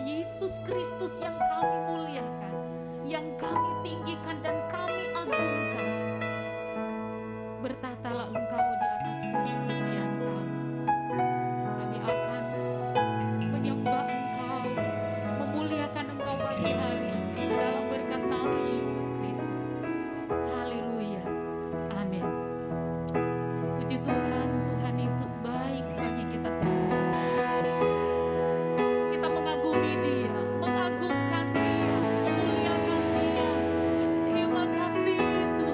Yesus Kristus yang kami muliakan, yang kami tinggikan dan kami agungkan. Bertahtalah Engkau di atas puji-pujian kami. Kami akan menyembah Engkau, memuliakan Engkau pagi hari ini dalam berkat nama Yesus Kristus. Haleluya. Amin. Puji Tuhan, Tuhan Yesus baik bagi kita semua. Kita mengagumi Dia, mengagungkan Dia, memuliakan Dia. Terima kasih Tuhan.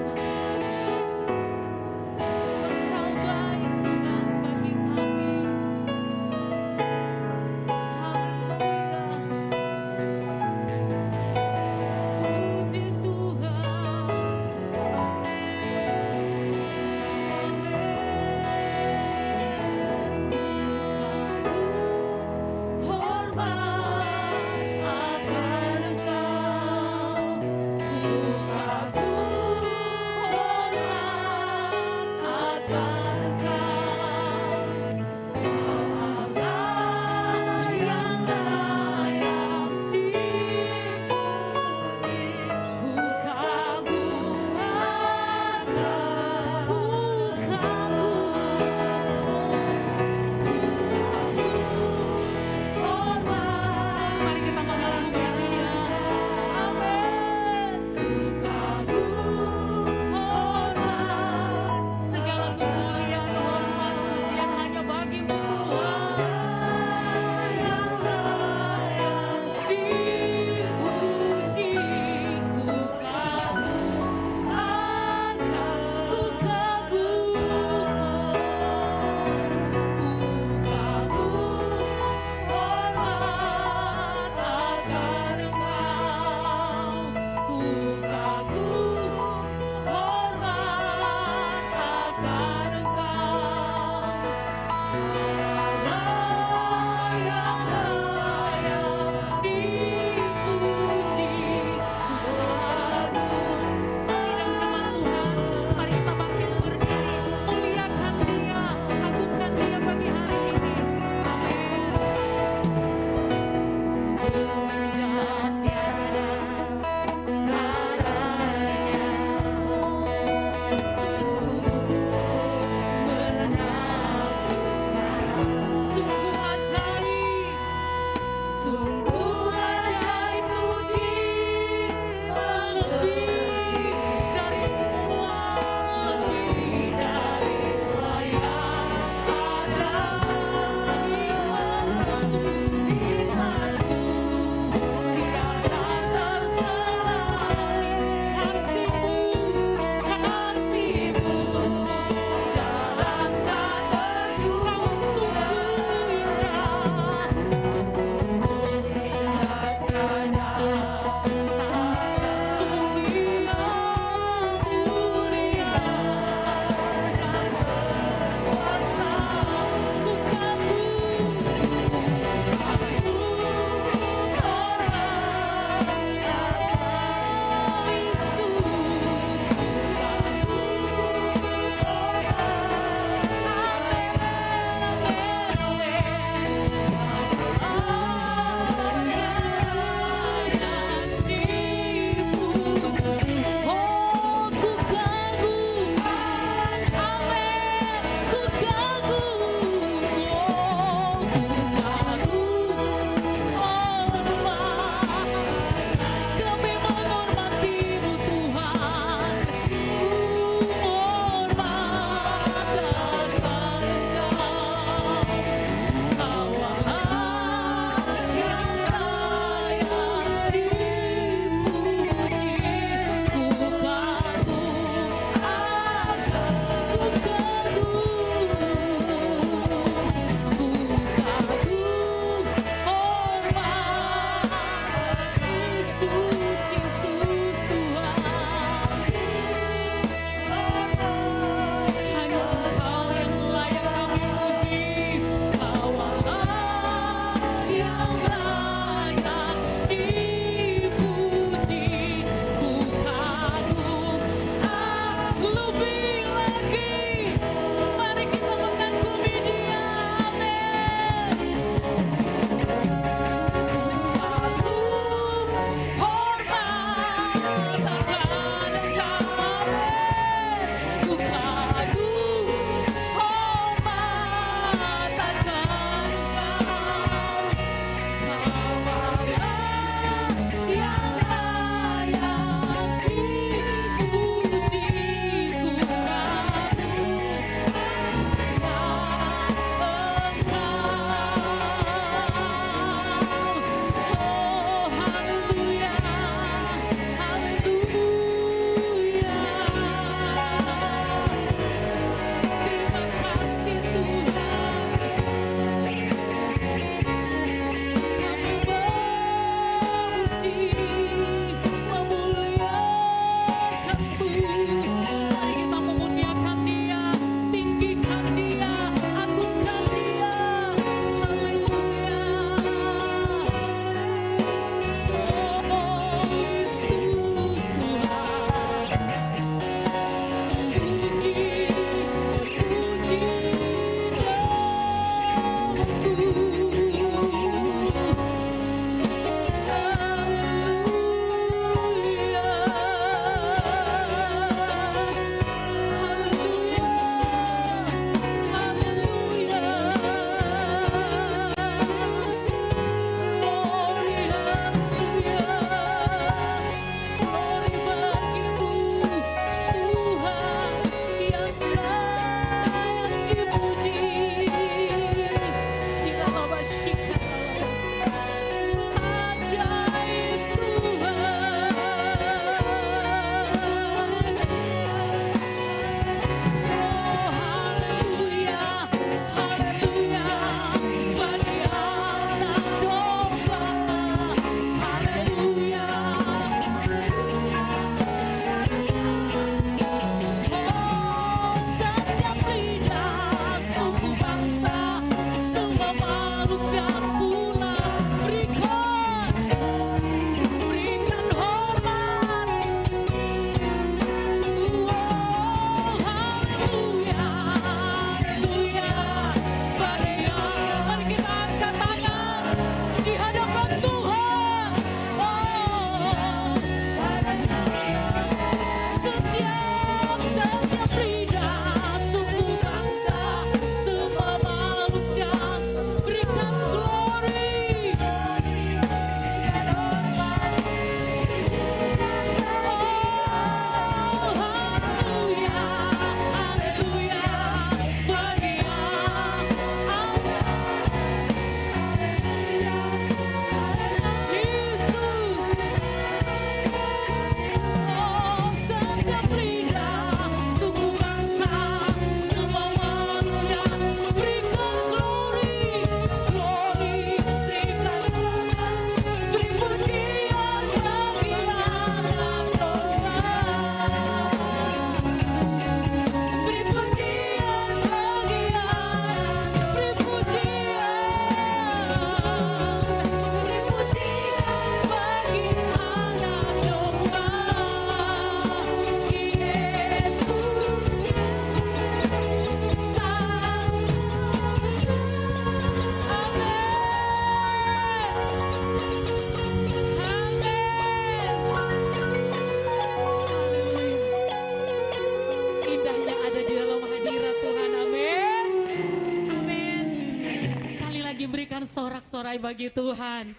berikan sorak-sorai bagi Tuhan.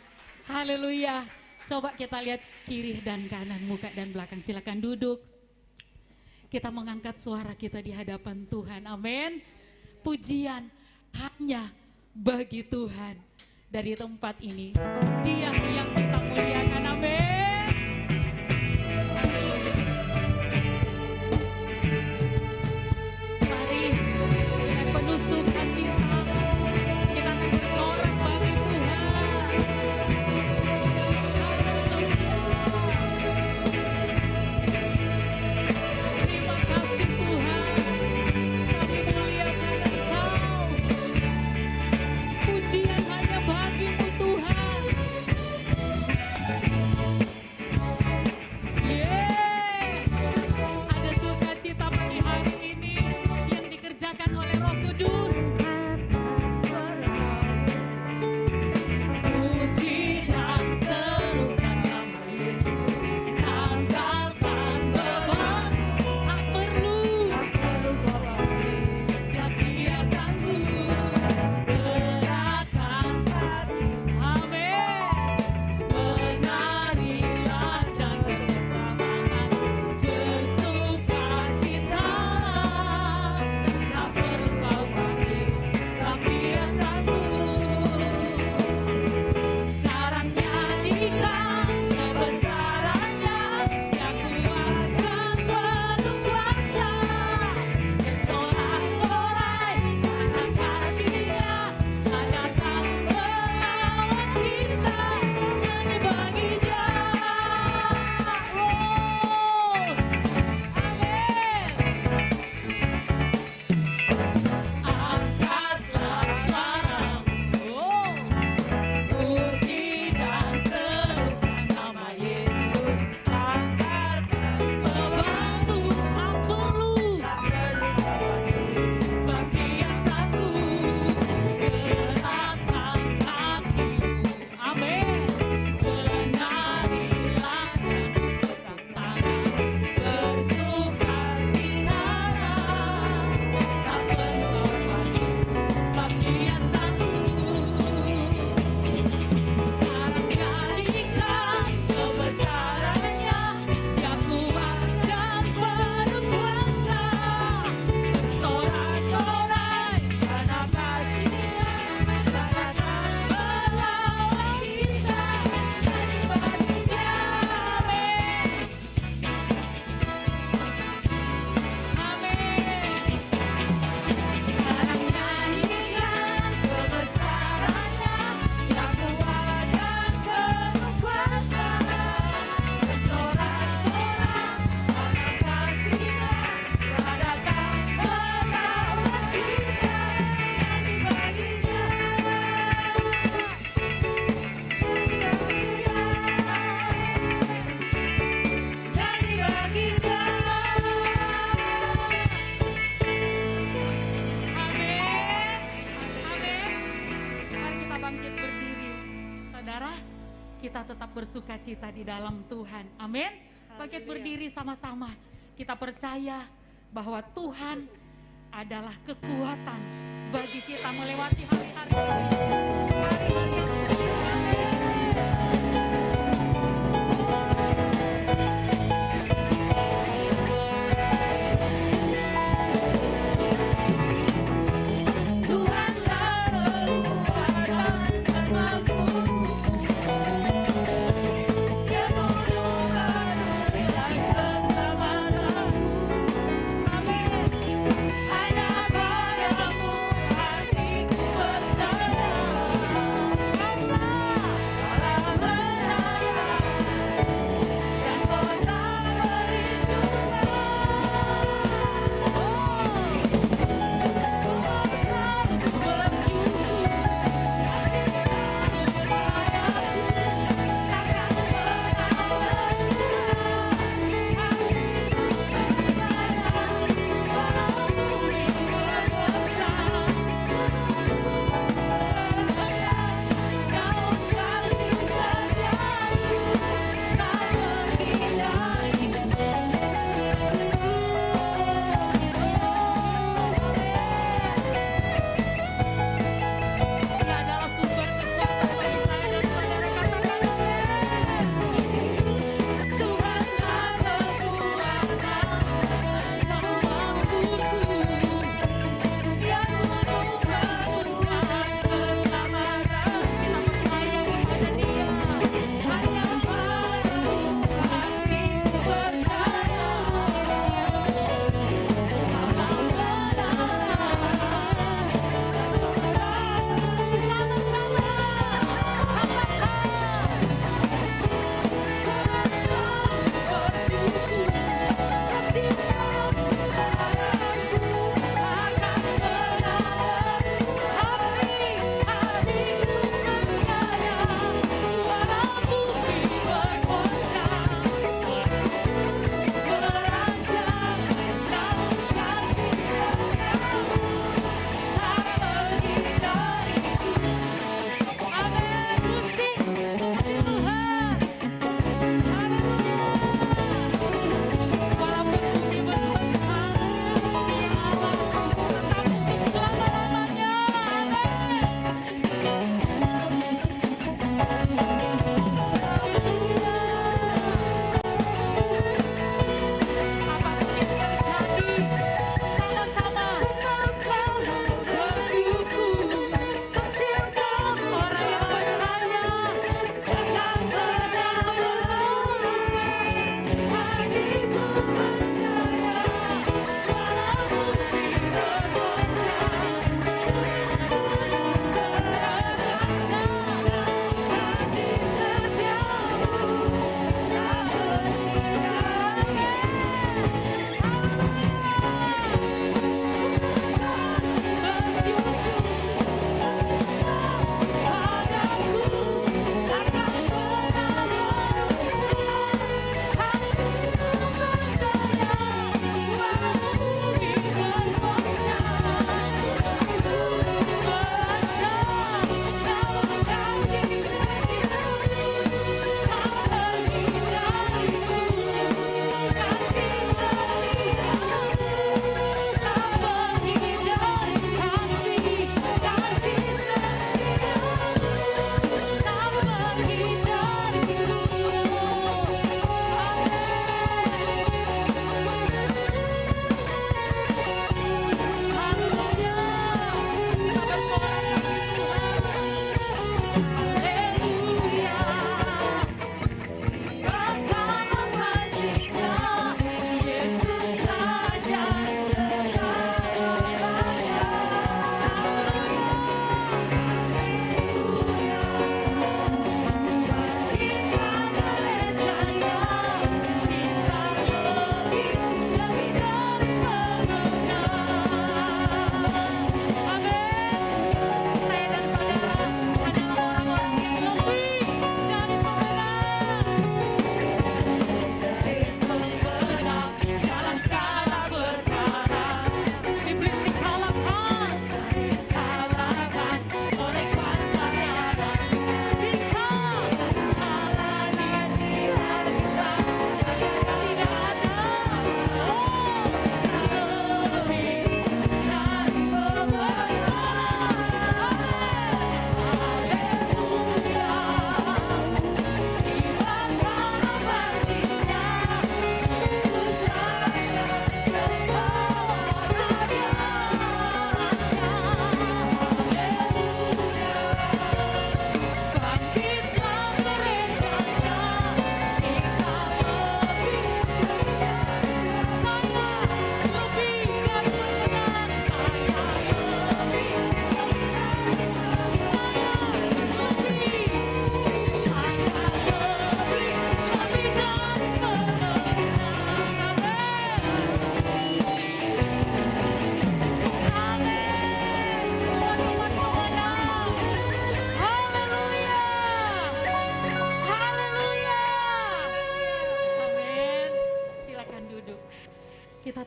Haleluya. Coba kita lihat kiri dan kanan, muka dan belakang. Silakan duduk. Kita mengangkat suara kita di hadapan Tuhan. Amin. Pujian hanya bagi Tuhan. Dari tempat ini, Dia yang kita muliakan. Amin. Mari dengan penuh sukacita kita akan bersorak bagi Tuhan. Terima kasih Tuhan, kami muliakan Engkau. Pujian hanya bagimu Tuhan. Ada sukacita pagi hari ini yang dikerjakan oleh Roh Kudus. Puji dan serukan nama Yesus, tanggalkan beban, tak perlu dan Dia sanggup gerakan hati. Amin. Menarilah dan berterangan, bersukacita, tak perlu kau panggil, sebab Dia sanggup. Sekarang nyanyikan kebesarannya, yang kuat dan penuh kuasa. Bersorak-sorai karena kasih-Nya, tak datang melawan kita. Nyanyi bagi Dia. Angkatlah suaramu, puji dan serukan nama Yesus, tanggalkan bebanmu, tak perlu sebab Dia sanggup gerakan hatimu. Amin. Menarilah dan berpegang tangan, bersukacitalah, tak perlu kau panggil, sebab Dia sanggup. Sekarang nyanyikan kebesarannya, yang kuat dan penuh kuasa. Bersorak-sorai karena kasih-Nya, tak datang melawan kita. Nyanyi bagi Dia. Amin. Sekarang nyanyikan kebesarannya, yang kuat dan penuh kuasa. Bersorak-sorai karena kasih-Nya, tak datang melawan kita. Nyanyi bagi Dia. Nyanyi bagi Dia. Amin. Amin. Mari kita bangkit berdiri. Saudara, kita tetap bersukacita di dalam Tuhan. Amin. Bangkit berdiri sama-sama. Kita percaya bahwa Tuhan adalah kekuatan bagi kita melewati hari-hari ini. Hari-hari yang sulit. Tuhanlah kekuatan dan mazmurku, Dia menolong dan keselamatanku. Amin. Hanya padamu hatiku percaya.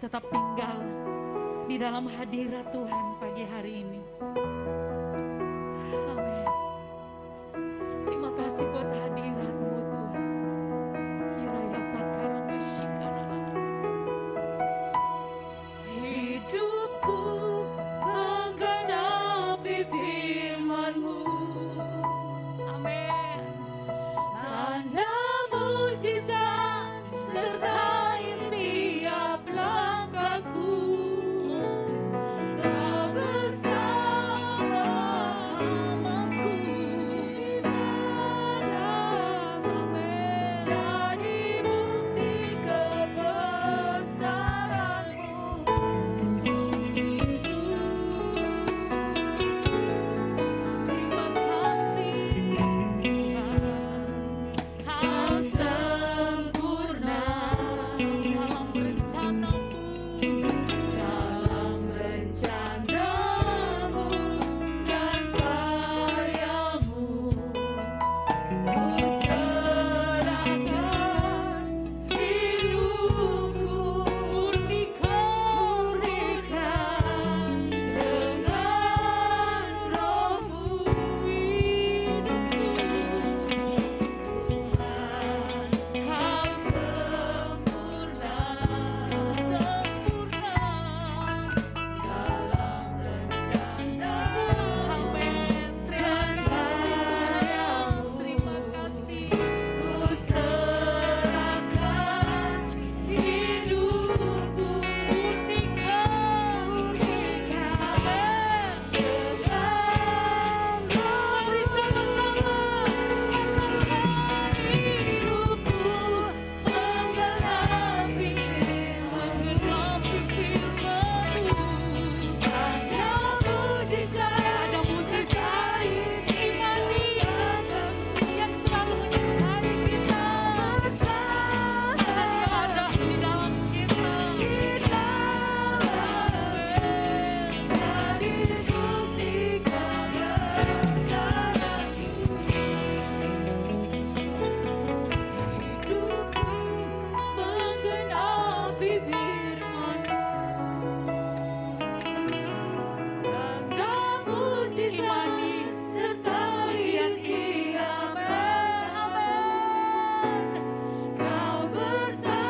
tetap tinggal di dalam hadirat Tuhan pagi hari ini. Amin. Terima kasih buat hadirat-Mu Tuhan. Hidupku menggenapi firman-Mu. Amin. Tanda mujizat sertai tiap langkahku. Kau bersamaku dalam, amin, jadi bukti kebesaran-Mu. Terima kasih Tuhan, Kau sempurna dalam rencana-Mu, dalam rencana-Mu dan karya-Mu. Ku serahkan hidupku, murnikan dengan Roh-Mu. Hidupku Kau sempurna dalam rencana-Mu. Amin. Terima kasih. Ku serahkan hidupku, murnikan dengan Roh. Mari sama-sama hidupku menggenapi firman-Mu. Ada mujizat imani yang selalu menyertai kita. Tuhan yang ada di dalam kita. Jadi bukti kebesaran-Mu. Hidupku menggenapi firman-Mu. Tanda mujizat sertai kiamat. Kau bersamaku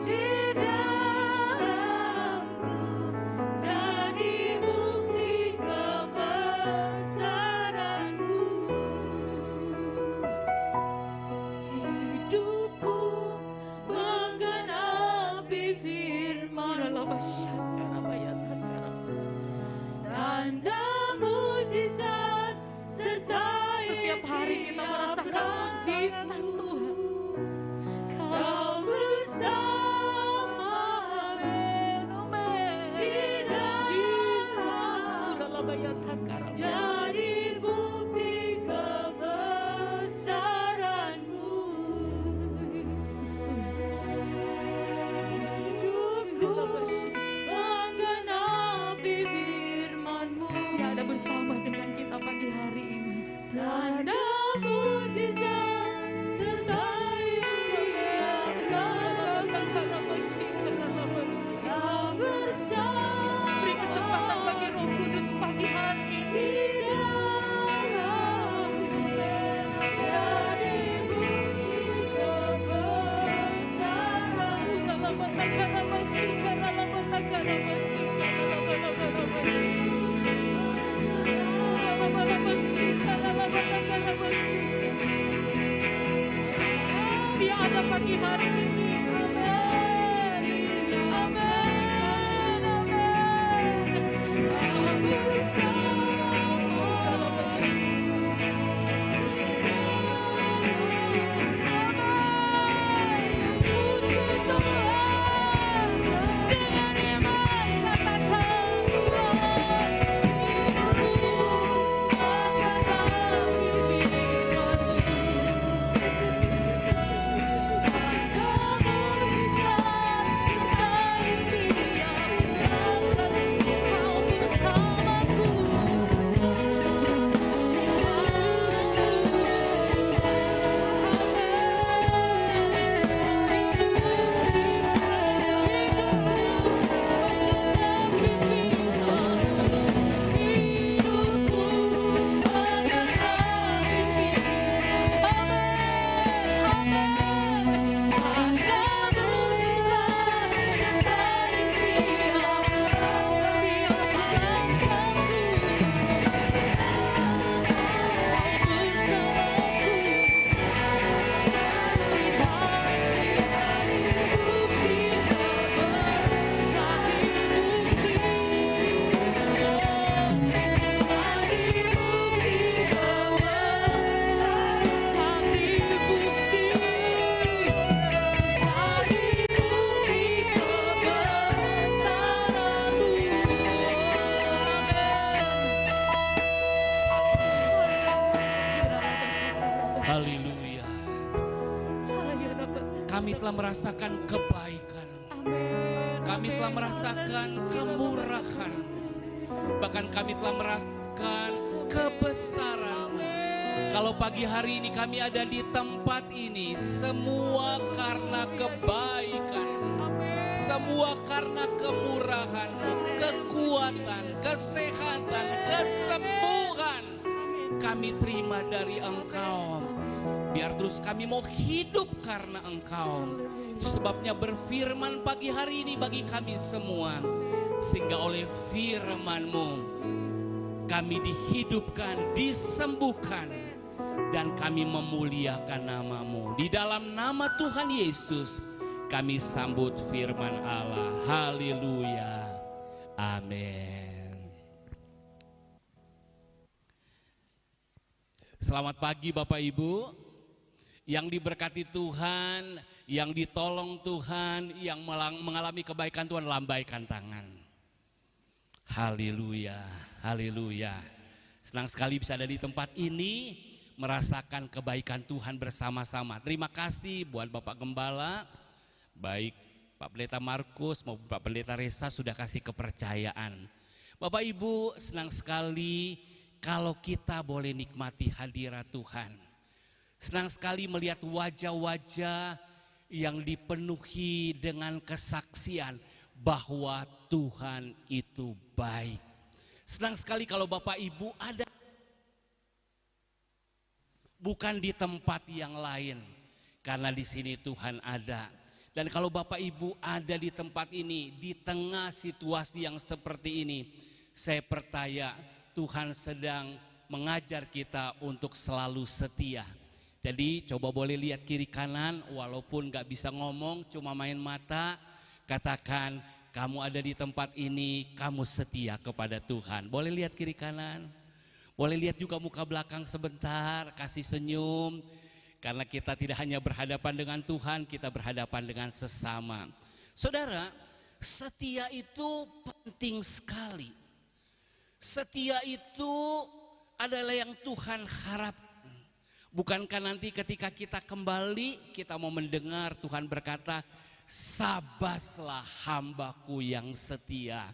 di dalamku, jadi bukti kebesaran-Mu. Hidupku menggenapi firman-Mu. Tanda mujizat sertai setiap hari kita merasakan mujizat Tuhan. Kau bersama-Mu di dalam, jadi bukti kebesaran-Mu. Yesus Tuhan. Hidupku menggenapi firman-Mu. Yang ada bersama dengan kita pagi hari ini. Tanda mujizat sertai tiap langkahku. Kau bersama. Beri kesempatan bagi Roh Kudus pagi hari ini. Jadi bukti kebesaran-Mu. Dia ada pagi hari ini. Amin. Amin. Amin. merasakan kebaikan. Kami telah merasakan kemurahan. Bahkan kami telah merasakan kebesaran. Kalau pagi hari ini kami ada di tempat ini, semua karena kebaikan. Semua karena kemurahan, kekuatan, kesehatan, kesembuhan. Kami terima dari Engkau. Biar terus kami mau hidup karena Engkau. Itu sebabnya berfirman pagi hari ini bagi kami semua. Sehingga oleh firman-Mu kami dihidupkan, disembuhkan, dan kami memuliakan nama-Mu. Di dalam nama Tuhan Yesus kami sambut firman Allah. Haleluya. Amin. Selamat pagi Bapak Ibu, yang diberkati Tuhan, yang ditolong Tuhan, yang mengalami kebaikan Tuhan, lambaikan tangan. Haleluya, haleluya. Senang sekali bisa ada di tempat ini, merasakan kebaikan Tuhan bersama-sama. Terima kasih buat Bapak Gembala, baik Pak Pendeta Markus maupun Pak Pendeta Resa sudah kasih kepercayaan. Bapak Ibu, senang sekali kalau kita boleh nikmati hadirat Tuhan. Senang sekali melihat wajah-wajah yang dipenuhi dengan kesaksian bahwa Tuhan itu baik. Senang sekali kalau Bapak Ibu ada bukan di tempat yang lain, karena di sini Tuhan ada. Dan kalau Bapak Ibu ada di tempat ini, di tengah situasi yang seperti ini, saya percaya Tuhan sedang mengajar kita untuk selalu setia. Jadi coba boleh lihat kiri kanan, walaupun gak bisa ngomong, cuma main mata, katakan kamu ada di tempat ini, kamu setia kepada Tuhan. Boleh lihat kiri kanan, boleh lihat juga muka belakang sebentar, kasih senyum. Karena kita tidak hanya berhadapan dengan Tuhan, kita berhadapan dengan sesama. Saudara, setia itu penting sekali. Setia itu adalah yang Tuhan harap. Bukankah nanti ketika kita kembali, kita mau mendengar Tuhan berkata, sabaslah hambaku yang setia,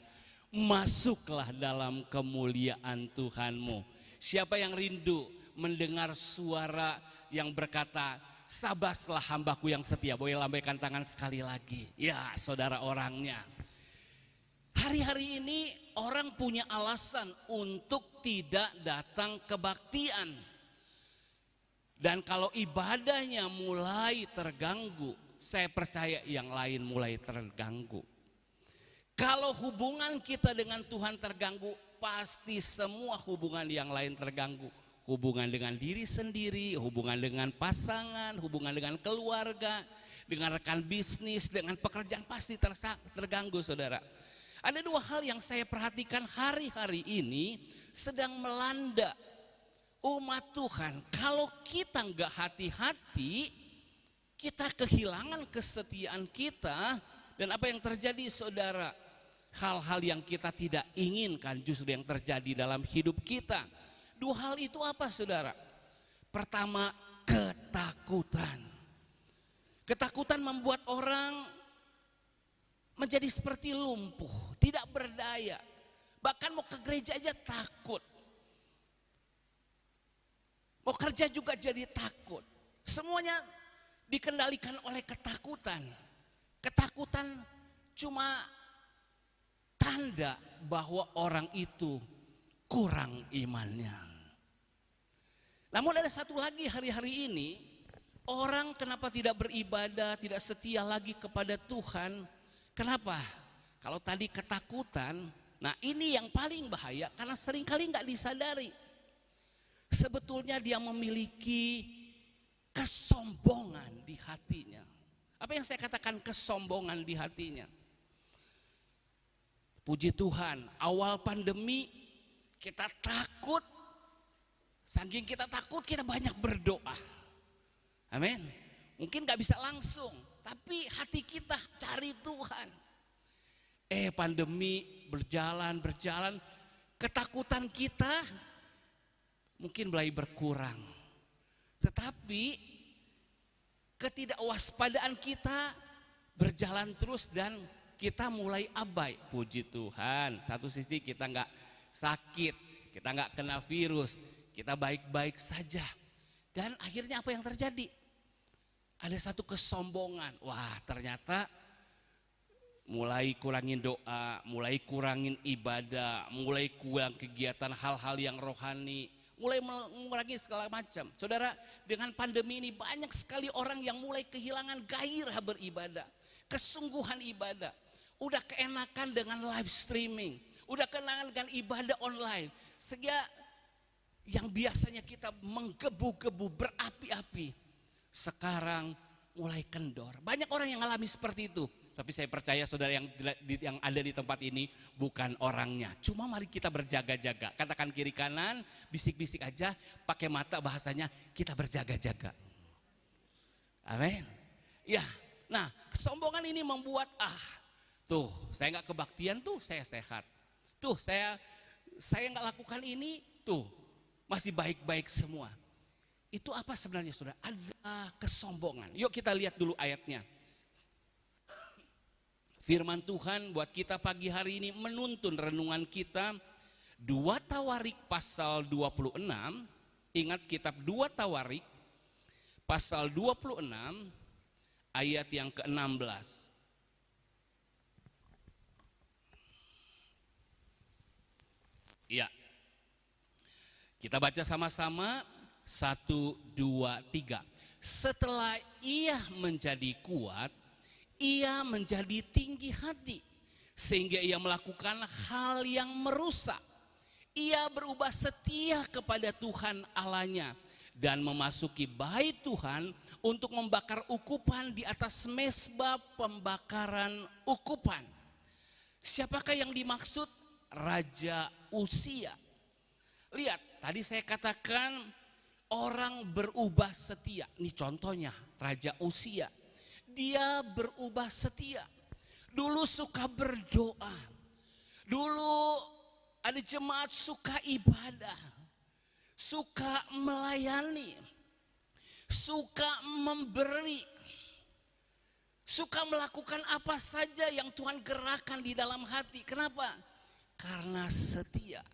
masuklah dalam kemuliaan Tuhanmu. Siapa yang rindu mendengar suara yang berkata, sabaslah hambaku yang setia? Boleh lambaikan tangan sekali lagi. Ya, saudara orangnya. Hari-hari ini orang punya alasan untuk tidak datang kebaktian. Dan kalau ibadahnya mulai terganggu, saya percaya yang lain mulai terganggu. Kalau hubungan kita dengan Tuhan terganggu, pasti semua hubungan yang lain terganggu. Hubungan dengan diri sendiri, hubungan dengan pasangan, hubungan dengan keluarga, dengan rekan bisnis, dengan pekerjaan pasti terganggu, saudara. Ada dua hal yang saya perhatikan hari-hari ini sedang melanda umat Tuhan. Kalau kita nggak hati-hati, kita kehilangan kesetiaan kita. Dan apa yang terjadi, saudara? Hal-hal yang kita tidak inginkan justru yang terjadi dalam hidup kita. Dua hal itu apa, saudara? Pertama, ketakutan. Ketakutan membuat orang menjadi seperti lumpuh, tidak berdaya. Bahkan mau ke gereja aja takut. Mau kerja juga jadi takut. Semuanya dikendalikan oleh ketakutan. Ketakutan cuma tanda bahwa orang itu kurang imannya. Namun ada satu lagi hari-hari ini, orang kenapa tidak beribadah, tidak setia lagi kepada Tuhan? Kenapa? Kalau tadi ketakutan, nah ini yang paling bahaya karena seringkali nggak disadari. Sebetulnya dia memiliki kesombongan di hatinya. Apa yang saya katakan kesombongan di hatinya? Puji Tuhan, awal pandemi kita takut. Saking kita takut, kita banyak berdoa. Amin. Mungkin gak bisa langsung, tapi hati kita cari Tuhan. Pandemi berjalan, ketakutan kita mungkin mulai berkurang. Tetapi Ketidakwaspadaan kita berjalan terus dan kita mulai abai. Puji Tuhan, satu sisi kita nggak sakit, kita nggak kena virus, kita baik-baik saja. Dan akhirnya apa yang terjadi? Ada satu kesombongan. Wah, ternyata mulai kurangin doa, mulai kurangin ibadah, mulai kurang kegiatan hal-hal yang rohani, mulai mengurangi segala macam. Saudara, dengan pandemi ini banyak sekali orang yang mulai kehilangan gairah beribadah, kesungguhan ibadah. Udah keenakan dengan live streaming, udah keenakan dengan ibadah online. Sehingga yang biasanya kita menggebu-gebu, berapi-api, sekarang mulai kendor. Banyak orang yang alami seperti itu. Tapi saya percaya saudara yang ada di tempat ini bukan orangnya. Cuma mari kita berjaga-jaga. Katakan kiri kanan, bisik-bisik aja, pakai mata bahasanya kita berjaga-jaga. Amin. Ya, nah kesombongan ini membuat tuh saya nggak kebaktian tuh saya sehat. Tuh saya nggak lakukan ini tuh masih baik-baik semua. Itu apa sebenarnya saudara? Ada kesombongan. Yuk kita lihat dulu ayatnya. Firman Tuhan buat kita pagi hari ini menuntun renungan kita 2 Tawarik pasal 26. Ingat kitab 2 Tawarik pasal 26 ayat yang ke-16. Ya. Kita baca sama-sama 1, 2, 3. Setelah ia menjadi kuat, ia menjadi tinggi hati, sehingga ia melakukan hal yang merusak. Ia berubah setia kepada Tuhan Allahnya dan memasuki bait Tuhan untuk membakar ukupan di atas mezbah pembakaran ukupan. Siapakah yang dimaksud? Raja Uzia. Lihat, tadi saya katakan orang berubah setia. Ini contohnya Raja Uzia. Dia berubah setia. Dulu suka berdoa. Dulu ada jemaat suka ibadah. Suka melayani. Suka memberi. Suka melakukan apa saja yang Tuhan gerakkan di dalam hati. Kenapa? Karena setia.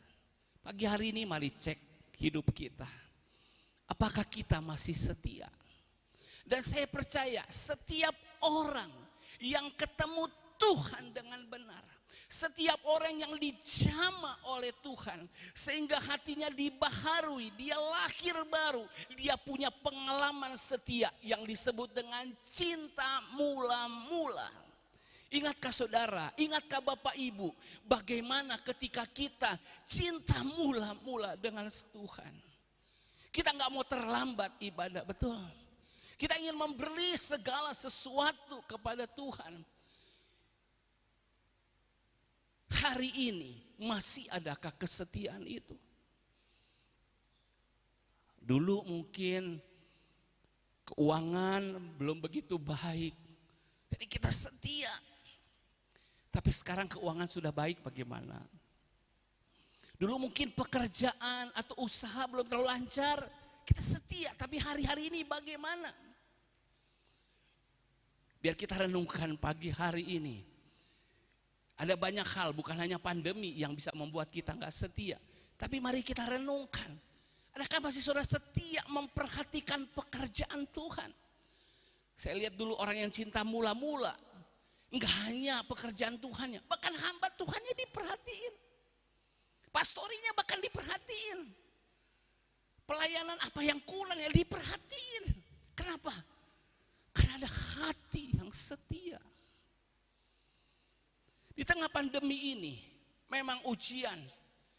Pagi hari ini mari cek hidup kita. Apakah kita masih setia? Dan saya percaya setiap orang yang ketemu Tuhan dengan benar, setiap orang yang dijamah oleh Tuhan sehingga hatinya dibaharui, dia lahir baru, dia punya pengalaman setia yang disebut dengan cinta mula-mula. Ingatkah saudara, ingatkah Bapak Ibu, bagaimana ketika kita cinta mula-mula dengan Tuhan? Kita nggak mau terlambat ibadah, betul. Kita ingin memberi segala sesuatu kepada Tuhan. Hari ini masih adakah kesetiaan itu? Dulu mungkin keuangan belum begitu baik, jadi kita setia. Tapi sekarang keuangan sudah baik, bagaimana? Dulu mungkin pekerjaan atau usaha belum terlalu lancar, kita setia. Tapi hari-hari ini bagaimana? Biar kita renungkan pagi hari ini. Ada banyak hal, bukan hanya pandemi yang bisa membuat kita nggak setia. Tapi mari kita renungkan. Adakah masih saudara setia memperhatikan pekerjaan Tuhan? Saya lihat dulu orang yang cinta mula-mula. Enggak hanya pekerjaan Tuhannya, bahkan hamba Tuhannya diperhatiin. Pastorinya bahkan diperhatiin. Pelayanan apa yang kurang ya diperhatiin. Kenapa? Karena ada hati yang setia. Di tengah pandemi ini memang ujian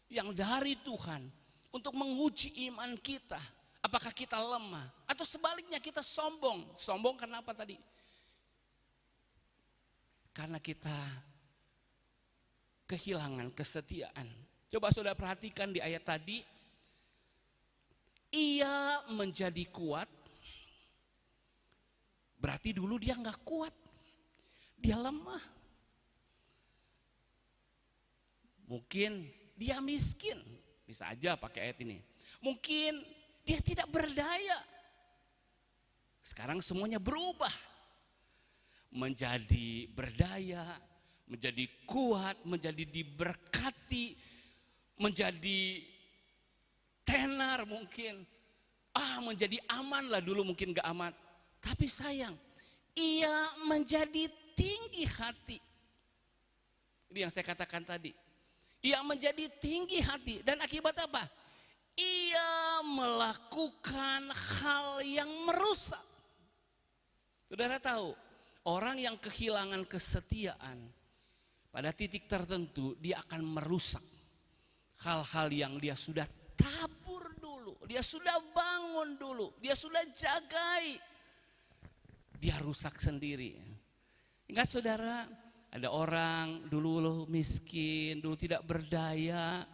yang dari Tuhan untuk menguji iman kita. Apakah kita lemah atau sebaliknya kita sombong? Sombong karena apa tadi? Karena kita kehilangan kesetiaan. Coba saudara perhatikan di ayat tadi. Ia menjadi kuat. Berarti dulu dia nggak kuat. Dia lemah. Mungkin dia miskin. Bisa aja pakai ayat ini. Mungkin dia tidak berdaya. Sekarang semuanya berubah. Menjadi berdaya, menjadi kuat, menjadi diberkati, menjadi tenar mungkin. Menjadi aman lah, dulu mungkin gak aman. Tapi sayang, ia menjadi tinggi hati. Ini yang saya katakan tadi. Ia menjadi tinggi hati, dan akibat apa? Ia melakukan hal yang merusak. Saudara tahu, orang yang kehilangan kesetiaan, pada titik tertentu dia akan merusak hal-hal yang dia sudah tabur dulu, dia sudah bangun dulu, dia sudah jagai. Dia rusak sendiri. Ingat saudara, ada orang dulu miskin, dulu tidak berdaya,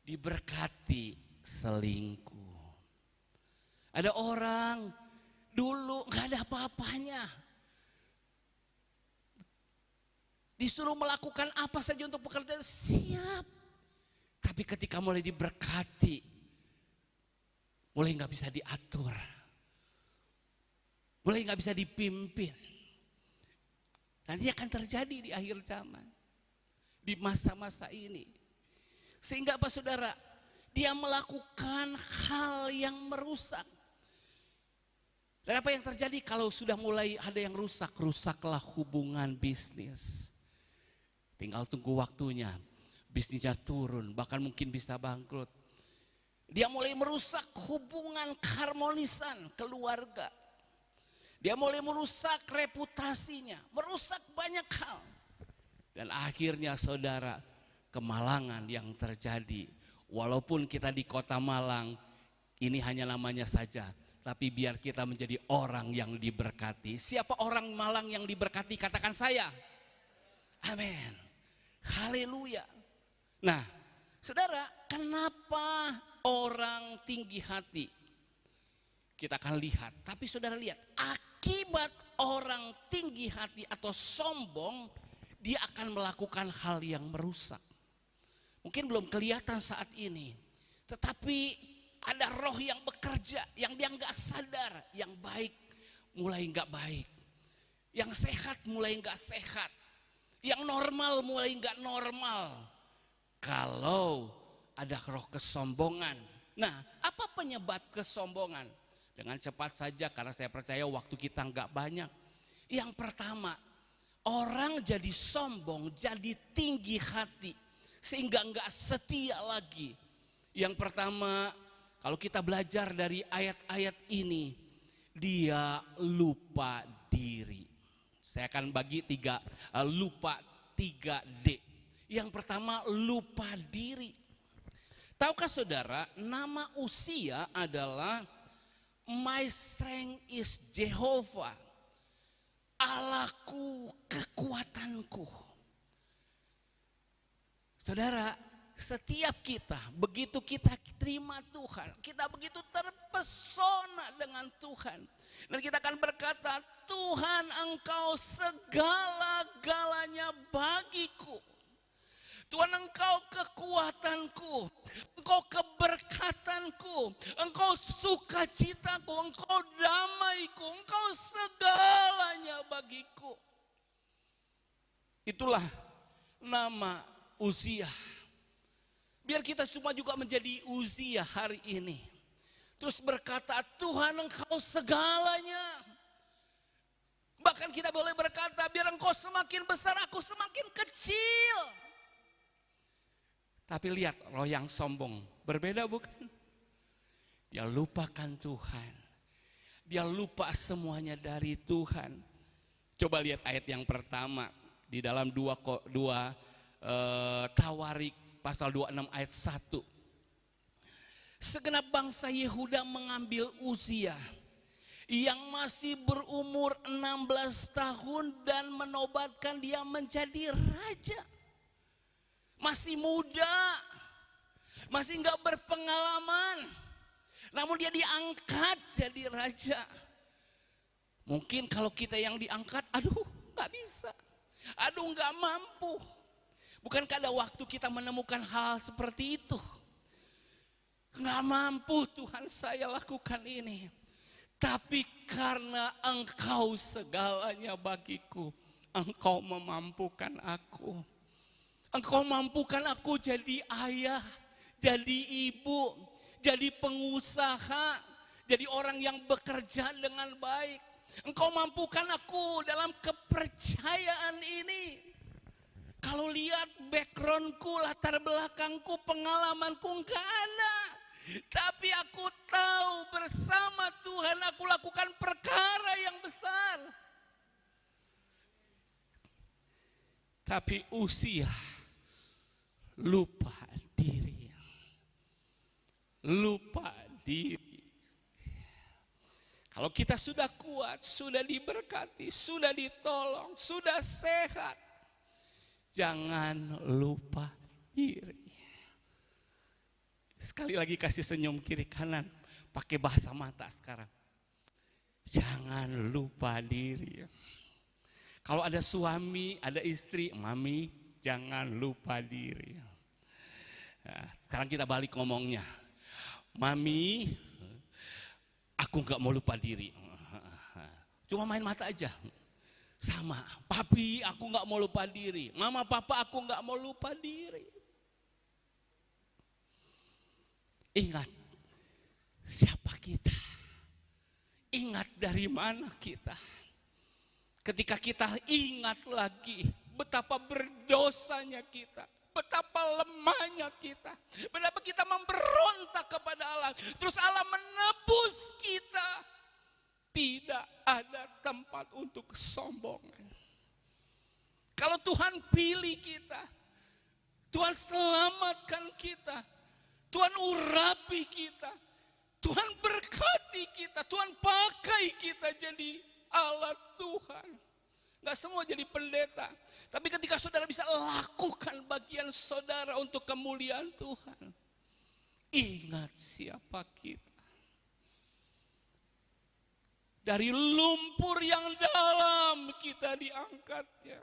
diberkati selingkuh. Ada orang dulu gak ada apa-apanya, disuruh melakukan apa saja untuk pekerjaan, siap. Tapi ketika mulai diberkati, mulai gak bisa diatur, mulai gak bisa dipimpin. Nanti akan terjadi di akhir zaman, di masa-masa ini. Sehingga apa saudara? Dia melakukan hal yang merusak. Dan apa yang terjadi kalau sudah mulai ada yang rusak? Rusaklah hubungan bisnis. Tinggal tunggu waktunya, bisnisnya turun, bahkan mungkin bisa bangkrut. Dia mulai merusak hubungan keharmonisan keluarga. Dia mulai merusak reputasinya, merusak banyak hal. Dan akhirnya saudara, kemalangan yang terjadi. Walaupun kita di kota Malang, ini hanya namanya saja. Tapi biar kita menjadi orang yang diberkati. Siapa orang Malang yang diberkati? Katakan saya. Amin. Haleluya. Nah, saudara, kenapa orang tinggi hati? Kita akan lihat. Tapi saudara lihat, akibat orang tinggi hati atau sombong, dia akan melakukan hal yang merusak. Mungkin belum kelihatan saat ini, tetapi ada roh yang bekerja, yang dia nggak sadar, yang baik mulai nggak baik, yang sehat mulai nggak sehat, yang normal mulai nggak normal. Kalau ada roh kesombongan, nah apa penyebab kesombongan? Dengan cepat saja, karena saya percaya waktu kita nggak banyak. Yang pertama, orang jadi sombong, jadi tinggi hati, sehingga nggak setia lagi. Yang pertama, kalau kita belajar dari ayat-ayat ini, dia lupa diri. Saya akan bagi lupa 3D. Yang pertama, lupa diri. Tahukah saudara, nama Uzia adalah My strength is Jehovah, Allahku, kekuatanku. Saudara, setiap kita, begitu kita terima Tuhan, kita begitu terpesona dengan Tuhan. Dan kita akan berkata, Tuhan Engkau segala-galanya bagiku. Tuhan Engkau kekuatanku, Engkau keberkatanku, Engkau sukacitaku, Engkau damaiku, Engkau segalanya bagiku. Itulah nama Uzia. Biar kita semua juga menjadi Uzia hari ini. Terus berkata, Tuhan Engkau segalanya. Bahkan kita boleh berkata, biar Engkau semakin besar, aku semakin kecil. Tapi lihat, roh yang sombong berbeda bukan? Dia lupakan Tuhan. Dia lupa semuanya dari Tuhan. Coba lihat ayat yang pertama di dalam 2 Tawarik pasal 26 ayat 1. Segenap bangsa Yehuda mengambil Uzia yang masih berumur 16 tahun dan menobatkan dia menjadi raja. Masih muda, masih nggak berpengalaman, namun dia diangkat jadi raja. Mungkin kalau kita yang diangkat, aduh nggak bisa, aduh nggak mampu. Bukankah ada waktu kita menemukan hal seperti itu? Nggak mampu Tuhan, saya lakukan ini. Tapi karena Engkau segalanya bagiku, Engkau memampukan aku. Engkau mampukan aku jadi ayah, jadi ibu, jadi pengusaha, jadi orang yang bekerja dengan baik. Engkau mampukan aku dalam kepercayaan ini. Kalau lihat backgroundku, latar belakangku, pengalamanku enggak ada. Tapi aku tahu bersama Tuhan aku lakukan perkara yang besar. Tapi Uzia lupa diri. Lupa diri. Kalau kita sudah kuat, sudah diberkati, sudah ditolong, sudah sehat, jangan lupa diri. Sekali lagi kasih senyum kiri kanan, pakai bahasa mata sekarang. Jangan lupa diri. Kalau ada suami, ada istri, mami, jangan lupa diri. Nah, sekarang kita balik ngomongnya. Mami, aku gak mau lupa diri. Cuma main mata aja. Sama, papi aku gak mau lupa diri. Mama, papa aku gak mau lupa diri. Ingat siapa kita. Ingat dari mana kita. Ketika kita ingat lagi betapa berdosanya kita, betapa lemahnya kita, betapa kita memberontak kepada Allah, terus Allah menebus kita, tidak ada tempat untuk kesombongan. Kalau Tuhan pilih kita, Tuhan selamatkan kita, Tuhan urapi kita, Tuhan berkati kita, Tuhan pakai kita jadi alat Tuhan. Gak semua jadi pendeta, tapi ketika saudara bisa lakukan bagian saudara untuk kemuliaan Tuhan, ingat siapa kita. Dari lumpur yang dalam kita diangkatnya.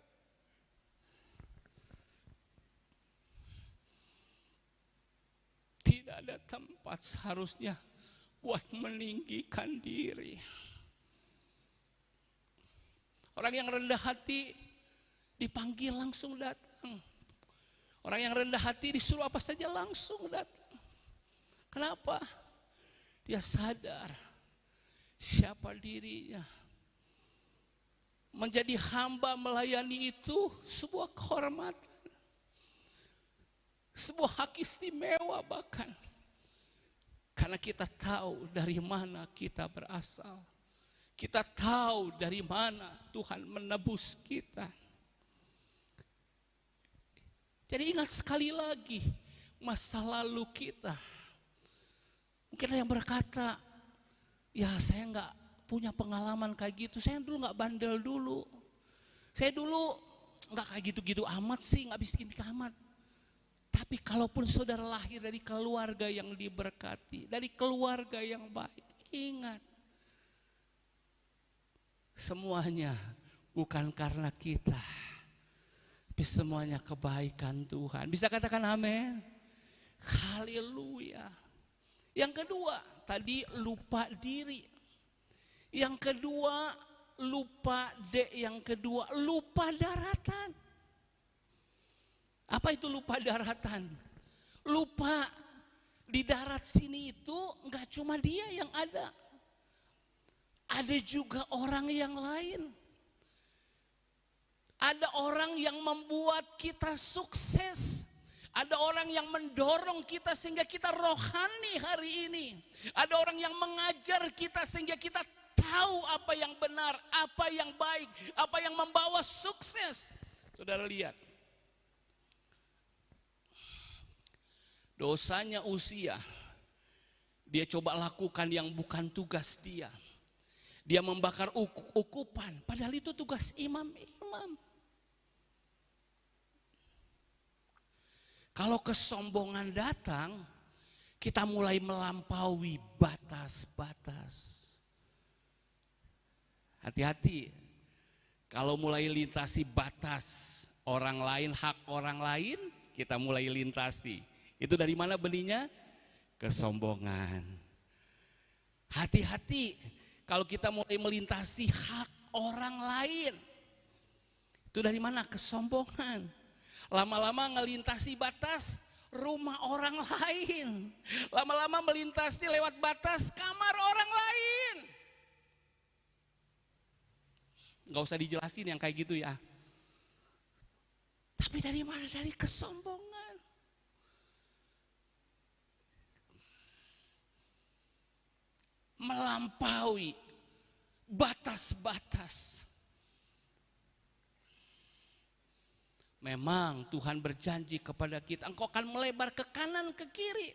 Tidak ada tempat seharusnya buat meninggikan diri. Orang yang rendah hati dipanggil langsung datang. Orang yang rendah hati disuruh apa saja langsung datang. Kenapa? Dia sadar siapa dirinya. Menjadi hamba melayani itu sebuah kehormatan. Sebuah hak istimewa bahkan. Karena kita tahu dari mana kita berasal. Kita tahu dari mana Tuhan menebus kita. Jadi ingat sekali lagi masa lalu kita. Mungkin ada yang berkata, ya saya nggak punya pengalaman kayak gitu. Saya dulu nggak bandel dulu. Saya dulu nggak kayak gitu-gitu amat sih, nggak miskin amat. Tapi kalaupun saudara lahir dari keluarga yang diberkati, dari keluarga yang baik, ingat. Semuanya bukan karena kita, tapi semuanya kebaikan Tuhan. Bisa katakan amin? Haleluya. Yang kedua, tadi lupa diri. Yang kedua, lupa yang kedua, lupa daratan. Apa itu lupa daratan? Lupa di darat sini itu enggak cuma dia yang ada. Ada juga orang yang lain. Ada orang yang membuat kita sukses. Ada orang yang mendorong kita sehingga kita rohani hari ini. Ada orang yang mengajar kita sehingga kita tahu apa yang benar, apa yang baik, apa yang membawa sukses. Saudara lihat. Dosanya Uzia. Dia coba lakukan yang bukan tugas dia. Dia membakar ukupan, padahal itu tugas imam-imam. Kalau kesombongan datang, kita mulai melampaui batas-batas. Hati-hati, kalau mulai lintasi batas orang lain, hak orang lain, kita mulai lintasi. Itu dari mana benihnya? Kesombongan. Hati-hati. Kalau kita mulai melintasi hak orang lain, itu dari mana? Kesombongan. Lama-lama ngelintasi batas rumah orang lain. Lama-lama melintasi lewat batas kamar orang lain. Gak usah dijelasin yang kayak gitu ya. Tapi dari mana? Dari kesombongan. Melampaui batas-batas. Memang Tuhan berjanji kepada kita, engkau akan melebar ke kanan ke kiri.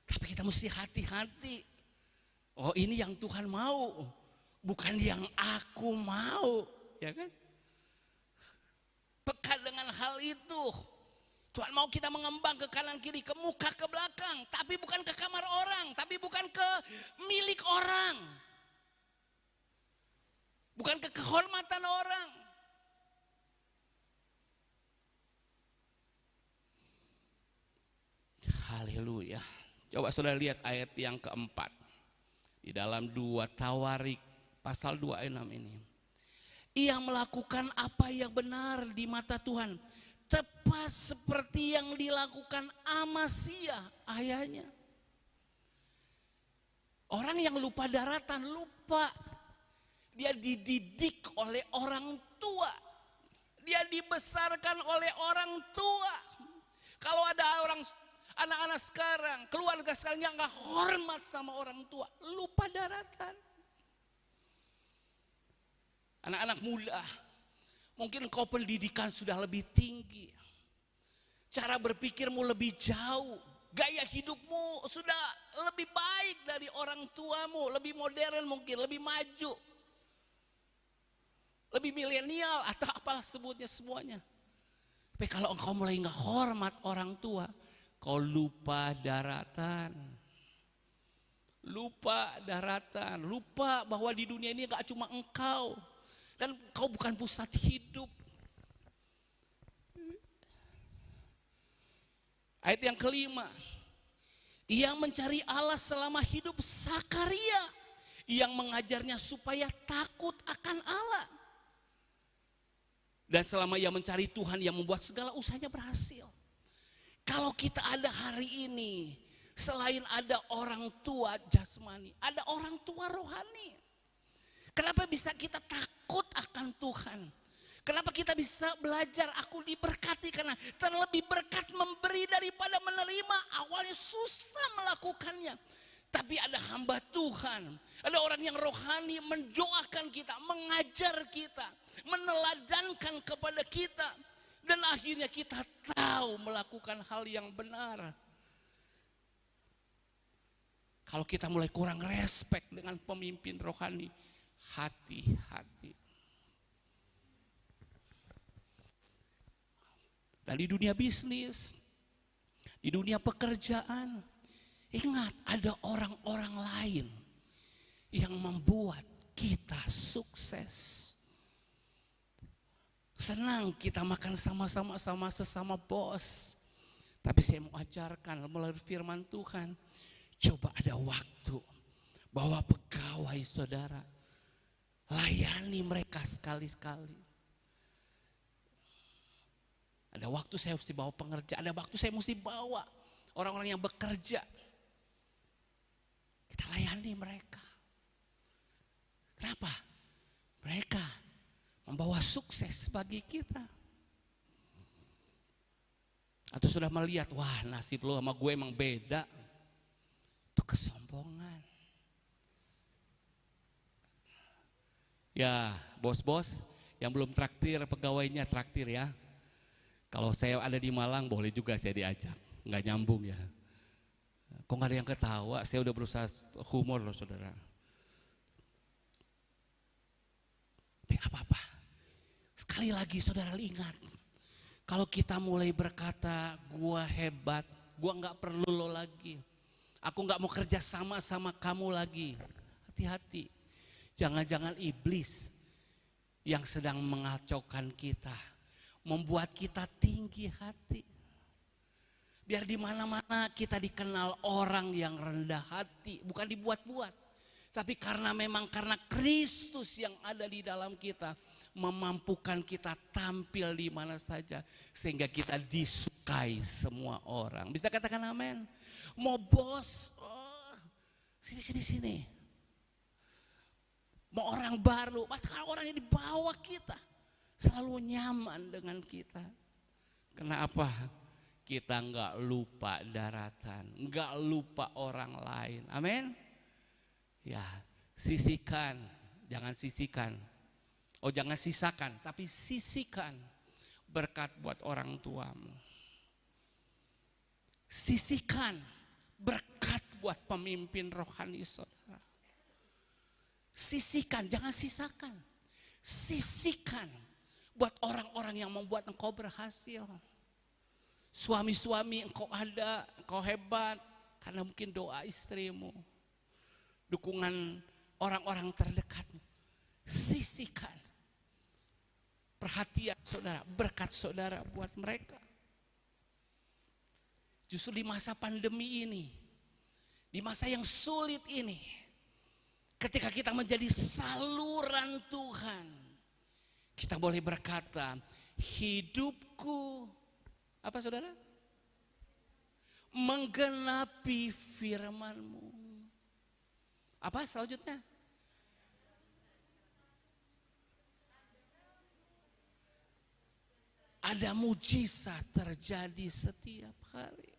Tapi kita mesti hati-hati. Oh, ini yang Tuhan mau, bukan yang aku mau, ya kan? Peka dengan hal itu. Tuhan mau kita mengembang ke kanan kiri, ke muka, ke belakang, tapi bukan ke kamar orang, tapi bukan ke milik orang. Bukan ke kehormatan orang. Haleluya. Coba saudara lihat ayat yang keempat. Di dalam 2 Tawarik pasal 2 ayat 6 ini. Ia melakukan apa yang benar di mata Tuhan. Tepat seperti yang dilakukan Amasya ayahnya. Orang yang lupa daratan, lupa. Dia dididik oleh orang tua. Dia dibesarkan oleh orang tua. Kalau ada anak-anak sekarang, keluarga sekarang yang gak hormat sama orang tua, lupa daratan. Anak-anak muda, mungkin kau pendidikan sudah lebih tinggi, cara berpikirmu lebih jauh, gaya hidupmu sudah lebih baik dari orang tuamu, lebih modern mungkin, lebih maju, lebih milenial atau apalah sebutnya semuanya. Tapi kalau engkau mulai gak hormat orang tua, kau lupa daratan. Lupa daratan, lupa bahwa di dunia ini gak cuma engkau. Dan kau bukan pusat hidup. Ayat yang kelima. Ia mencari Allah selama hidup Sakaria, yang mengajarnya supaya takut akan Allah. Dan selama ia mencari Tuhan yang membuat segala usahanya berhasil. Kalau kita ada hari ini, selain ada orang tua jasmani, ada orang tua rohani. Kenapa bisa kita takut akan Tuhan? Kenapa kita bisa belajar aku diberkati? Karena terlebih berkat memberi daripada menerima. Awalnya susah melakukannya. Tapi ada hamba Tuhan, ada orang yang rohani mendoakan kita, mengajar kita, meneladankan kepada kita. Dan akhirnya kita tahu melakukan hal yang benar. Kalau kita mulai kurang respek dengan pemimpin rohani, hati-hati. Dan di dunia bisnis, di dunia pekerjaan, ingat ada orang-orang lain yang membuat kita sukses. Senang kita makan sama-sama sama sesama bos. Tapi saya mau ajarkan melalui firman Tuhan, coba ada waktu bawa pegawai saudara, layani mereka sekali-sekali. Ada waktu saya mesti bawa pengerja, ada waktu saya mesti bawa orang-orang yang bekerja. Kita layani mereka. Kenapa? Mereka membawa sukses bagi kita. Atau sudah melihat, wah nasib lo sama gue emang beda. Itu kesombongan. Ya bos-bos yang belum traktir pegawainya traktir ya. Kalau saya ada di Malang boleh juga saya diajak. Nggak nyambung ya. Kok nggak ada yang ketawa, saya udah berusaha humor loh saudara. Tapi nggak apa-apa. Sekali lagi saudara ingat, kalau kita mulai berkata gua hebat, gua nggak perlu lo lagi, aku nggak mau kerja sama kamu lagi, hati-hati. Jangan-jangan iblis yang sedang mengacaukan kita, membuat kita tinggi hati. Biar di mana-mana kita dikenal orang yang rendah hati, bukan dibuat-buat, Tapi karena Kristus yang ada di dalam kita memampukan kita tampil di mana saja sehingga kita disukai semua orang. Bisa katakan amin? Mau bos, sini. Mau orang baru, orang yang di bawah kita selalu nyaman dengan kita. Kenapa? Kita nggak lupa daratan, nggak lupa orang lain. Amin. Ya, sisihkan, jangan sisihkan. Jangan sisakan, tapi sisihkan berkat buat orang tuamu. Sisihkan berkat buat pemimpin rohani saudara. Sisihkan, jangan sisakan. Sisihkan buat orang-orang yang membuat engkau berhasil. Suami-suami engkau ada, engkau hebat karena mungkin doa istrimu. Dukungan orang-orang terdekatmu. Sisihkan perhatian saudara, berkat saudara buat mereka. Justru di masa pandemi ini, di masa yang sulit ini, ketika kita menjadi saluran Tuhan, kita boleh berkata, hidupku, apa saudara? Menggenapi firman-Mu. Apa selanjutnya? Ada mujizat terjadi setiap hari.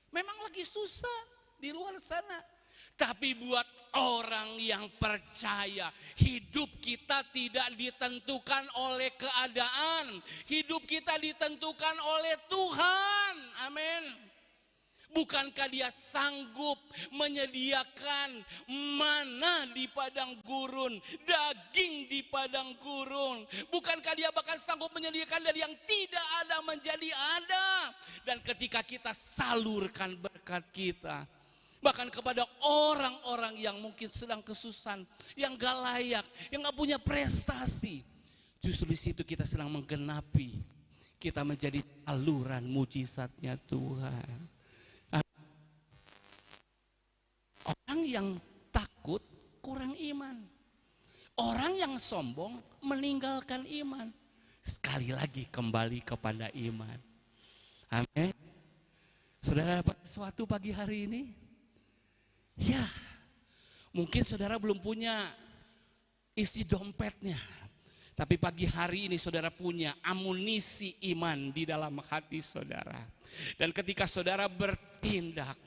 Memang lagi susah di luar sana. Tapi buat orang yang percaya, hidup kita tidak ditentukan oleh keadaan. Hidup kita ditentukan oleh Tuhan. Amin. Bukankah Dia sanggup menyediakan mana di padang gurun, daging di padang gurun? Bukankah Dia bahkan sanggup menyediakan dari yang tidak ada menjadi ada? Dan ketika kita salurkan berkat kita, bahkan kepada orang-orang yang mungkin sedang kesusahan, yang gak layak, yang gak punya prestasi, justru di situ kita sedang menggenapi, kita menjadi saluran mujizatnya Tuhan. Orang yang takut kurang iman. Orang yang sombong meninggalkan iman. Sekali lagi kembali kepada iman. Amin. Saudara dapat sesuatu pagi hari ini? Ya, mungkin saudara belum punya isi dompetnya. Tapi pagi hari ini saudara punya amunisi iman di dalam hati saudara. Dan ketika saudara bertindak,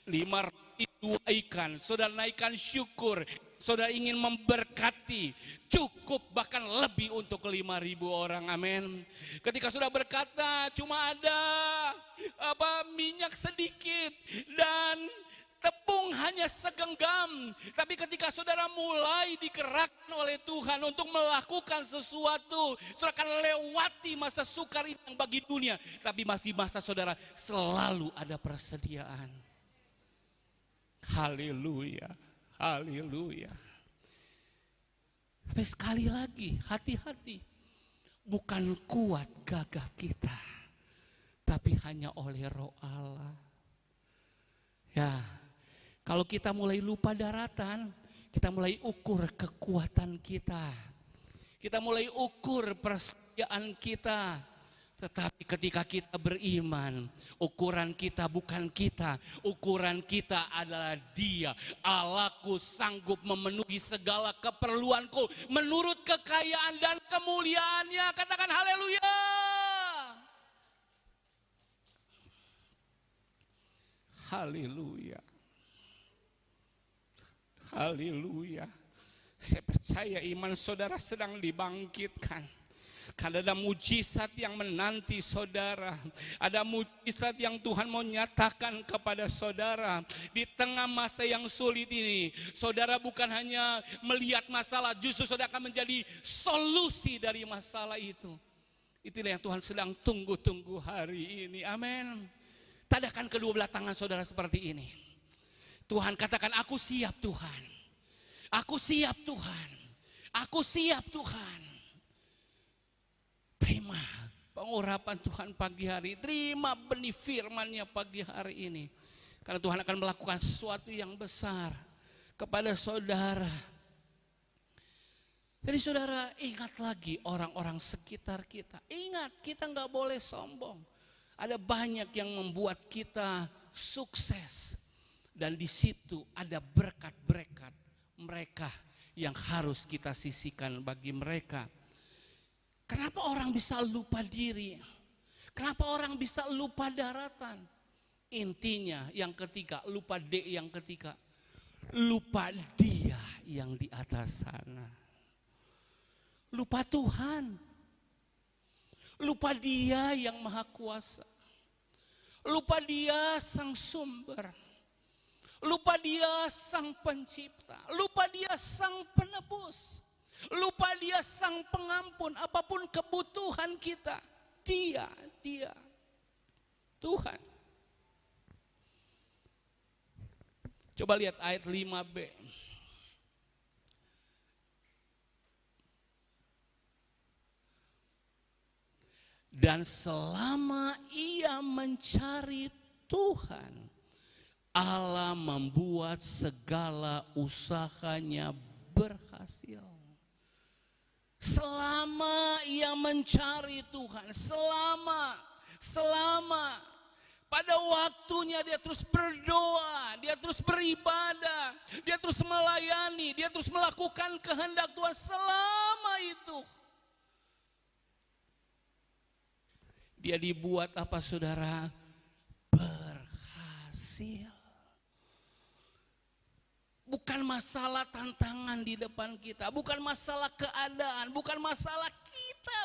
5 roti 2 ikan, saudara naikkan syukur, saudara ingin memberkati, cukup bahkan lebih untuk 5.000 orang, amin. Ketika saudara berkata cuma ada minyak sedikit dan tepung hanya segenggam, tapi ketika saudara mulai digerakkan oleh Tuhan untuk melakukan sesuatu, saudara akan lewati masa sukar ini yang bagi dunia, tapi masih masa saudara selalu ada persediaan. Haleluya, haleluya. Tapi sekali lagi, hati-hati, bukan kuat gagah kita, tapi hanya oleh Roh Allah. Ya. Kalau kita mulai lupa daratan, kita mulai ukur kekuatan kita. Kita mulai ukur persediaan kita. Tetapi ketika kita beriman, ukuran kita bukan kita. Ukuran kita adalah Dia. Allahku sanggup memenuhi segala keperluanku menurut kekayaan dan kemuliaannya. Katakan haleluya. Haleluya. Haleluya. Saya percaya iman saudara sedang dibangkitkan. Karena ada mujizat yang menanti saudara. Ada mujizat yang Tuhan mau nyatakan kepada saudara. Di tengah masa yang sulit ini, saudara bukan hanya melihat masalah, justru saudara akan menjadi solusi dari masalah itu. Itulah yang Tuhan sedang tunggu-tunggu hari ini. Amin. Tadakan kedua belah tangan saudara seperti ini. Tuhan katakan, aku siap Tuhan. Aku siap Tuhan. Aku siap Tuhan. Terima pengurapan Tuhan pagi hari. Terima benih firman-Nya pagi hari ini. Karena Tuhan akan melakukan sesuatu yang besar. kepada saudara. Jadi saudara ingat lagi orang-orang sekitar kita. Ingat, kita nggak boleh sombong. Ada banyak yang membuat kita sukses. Dan di situ ada berkat-berkat mereka yang harus kita sisihkan bagi mereka. Kenapa orang bisa lupa diri? Kenapa orang bisa lupa daratan? Intinya yang ketiga, lupa D yang ketiga. Lupa Dia yang di atas sana. Lupa Tuhan. Lupa Dia yang maha kuasa. Lupa Dia sang sumber. Lupa Dia sang pencipta. Lupa Dia sang penebus. Lupa Dia sang pengampun. Apapun kebutuhan kita, Dia Tuhan. Coba lihat ayat 5b. Dan selama ia mencari Tuhan, Allah membuat segala usahanya berhasil. Selama ia mencari Tuhan, selama pada waktunya dia terus berdoa, dia terus beribadah, dia terus melayani, dia terus melakukan kehendak Tuhan. Selama itu dia dibuat apa saudara? Berhasil. Bukan masalah tantangan di depan kita, bukan masalah keadaan, bukan masalah kita,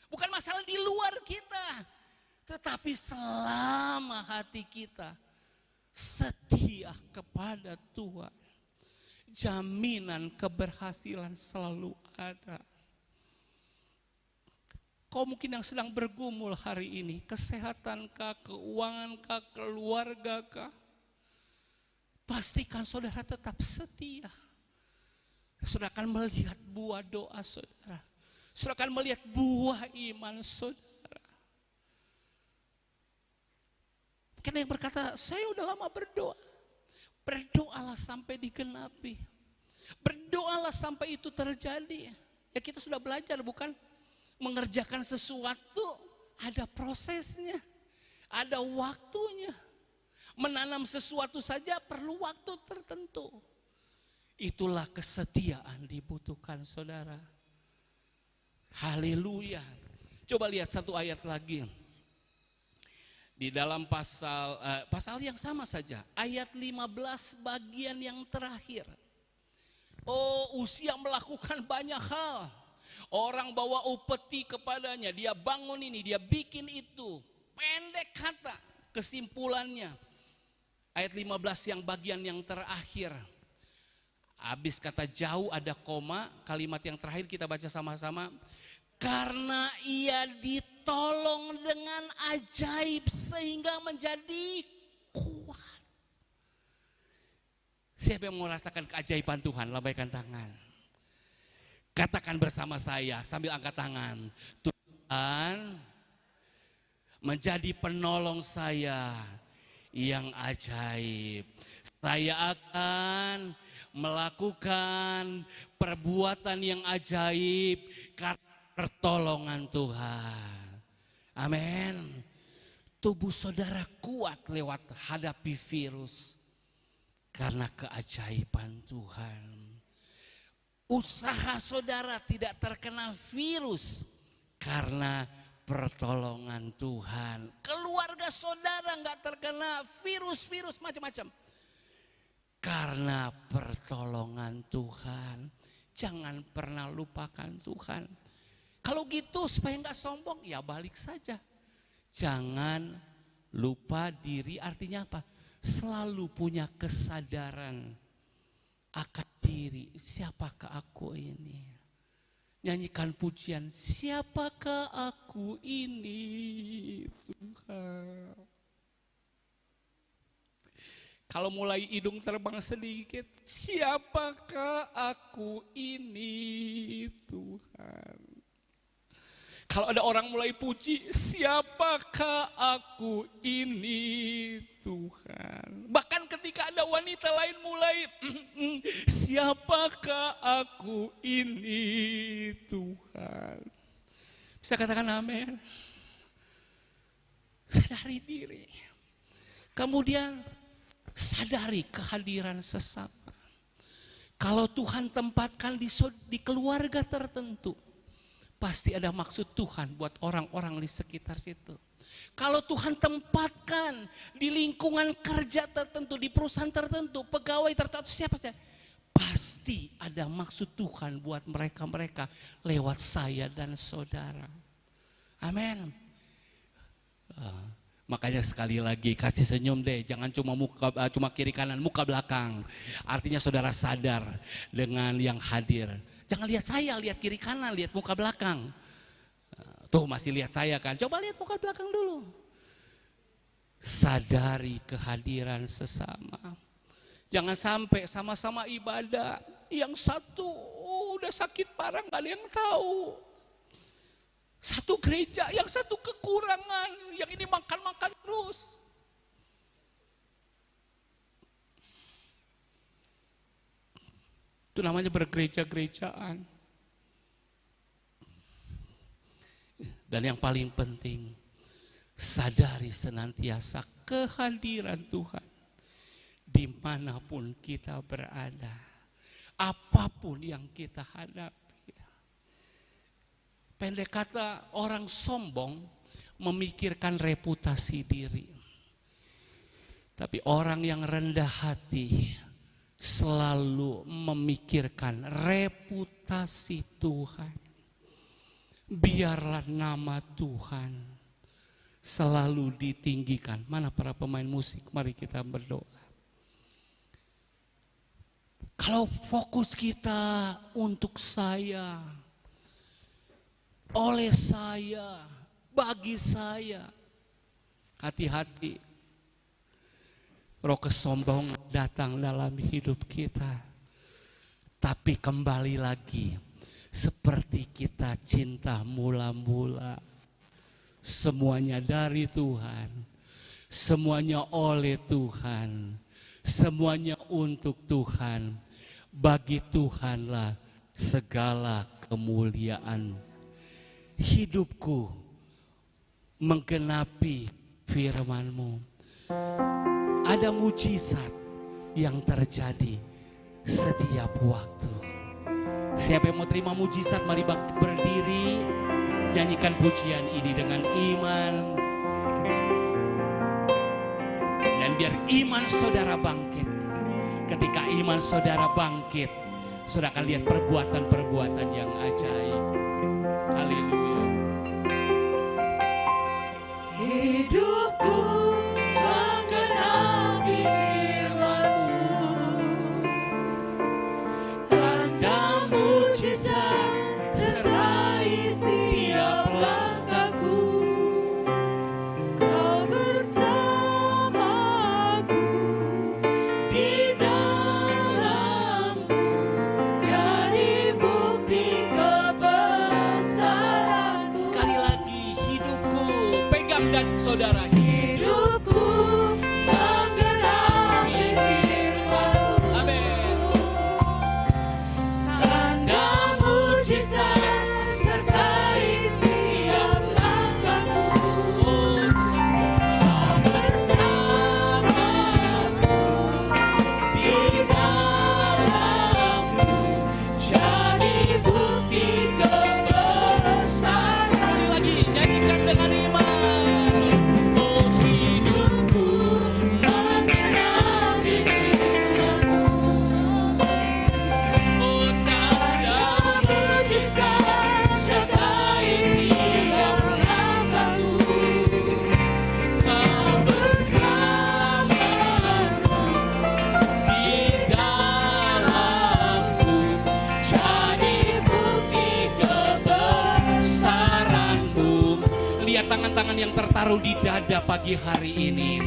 bukan masalah di luar kita. Tetapi selama hati kita setia kepada Tuhan, jaminan keberhasilan selalu ada. Kau mungkin yang sedang bergumul hari ini, kesehatankah, keuangankah, keluargakah? Pastikan saudara tetap setia. Saudara akan melihat buah doa saudara. Saudara akan melihat buah iman saudara. Mungkin ada yang berkata, saya udah lama berdoa. Berdoalah sampai digenapi. Berdoalah sampai itu terjadi. Ya kita sudah belajar bukan? Mengerjakan sesuatu ada prosesnya, ada waktunya. Menanam sesuatu saja perlu waktu tertentu. Itulah kesetiaan dibutuhkan saudara. Haleluya. Coba lihat satu ayat lagi. Di dalam pasal yang sama saja. Ayat 15 bagian yang terakhir. Oh, Uzia melakukan banyak hal. Orang bawa upeti kepadanya. Dia bangun ini, dia bikin itu. Pendek kata kesimpulannya. Ayat 15 yang bagian yang terakhir. Habis kata jauh ada koma, kalimat yang terakhir kita baca sama-sama. Karena ia ditolong dengan ajaib sehingga menjadi kuat. Siapa yang merasakan keajaiban Tuhan? Lambaikan tangan. Katakan bersama saya sambil angkat tangan. Tuhan menjadi penolong saya yang ajaib. Saya akan melakukan perbuatan yang ajaib karena pertolongan Tuhan. Amin. Tubuh saudara kuat lewat hadapi virus karena keajaiban Tuhan. Usaha saudara tidak terkena virus karena pertolongan Tuhan. Keluarga saudara nggak terkena virus-virus macam-macam karena pertolongan Tuhan. Jangan pernah lupakan Tuhan. Kalau gitu supaya nggak sombong, ya balik saja. Jangan lupa diri, artinya apa? Selalu punya kesadaran akan diri. Siapakah aku ini? Nyanyikan pujian, siapakah aku ini Tuhan. Kalau mulai hidung terbang sedikit, siapakah aku ini Tuhan. Kalau ada orang mulai puji, siapakah aku ini Tuhan. Bahkan ketika ketika ada wanita lain mulai, siapakah aku ini Tuhan? Bisa katakan amin. Sadari diri. Kemudian sadari kehadiran sesama. Kalau Tuhan tempatkan di keluarga tertentu, pasti ada maksud Tuhan buat orang-orang di sekitar situ. Kalau Tuhan tempatkan di lingkungan kerja tertentu, di perusahaan tertentu, pegawai tertentu, siapa saja, pasti ada maksud Tuhan buat mereka-mereka lewat saya dan saudara. Amin. Makanya sekali lagi kasih senyum deh, jangan cuma kiri kanan, muka belakang. Artinya saudara sadar dengan yang hadir. Jangan lihat saya, lihat kiri kanan, lihat muka belakang. Tuh masih lihat saya kan, coba lihat muka belakang dulu. Sadari kehadiran sesama. Jangan sampai sama-sama ibadah, yang satu udah sakit parah gak ada yang tahu. Satu gereja, yang satu kekurangan, yang ini makan-makan terus. Itu namanya bergereja-gerejaan. Dan yang paling penting, sadari senantiasa kehadiran Tuhan dimanapun kita berada. Apapun yang kita hadapi. Pendek kata, orang sombong memikirkan reputasi diri. Tapi orang yang rendah hati selalu memikirkan reputasi Tuhan. Biarlah nama Tuhan selalu ditinggikan. Mana para pemain musik? Mari kita berdoa. Kalau fokus kita untuk saya, oleh saya, bagi saya, hati-hati. Roh kesombongan datang dalam hidup kita. Tapi kembali lagi, seperti kita cinta mula-mula. Semuanya dari Tuhan, semuanya oleh Tuhan, semuanya untuk Tuhan. Bagi Tuhanlah segala kemuliaan. Hidupku menggenapi firman-Mu. Ada mujizat yang terjadi setiap waktu. Siapa yang mau terima mujizat, mari berdiri, nyanyikan pujian ini dengan iman. Dan biar iman saudara bangkit. Ketika iman saudara bangkit, saudara akan lihat perbuatan-perbuatan yang ajaib. Haleluya. Hidupku menggenapi firman-Mu, tanda mujizat sertai setiap langkahku. Kau bersamaku di dalam-Mu, jadi bukti kebesaran. Sekali lagi, hidupku pegang dan saudara. Hidupku menggenapi firman-Mu, Amin. tanda mujizat sertai tiap langkahku. Kau bersamaku di dalam-Mu, jadi bukti kebesaran. Sekali lagi, nyanyikan dengan iman. Oh, hidupku menggenapi firman-Mu, Oh, tanda mujizat sertai tiap langkahku. Kau bersamaku di dalam-Mu, jadi bukti kebesaran-Mu. Lihat tangan-tangan yang tertaruh di dada pagi hari ini.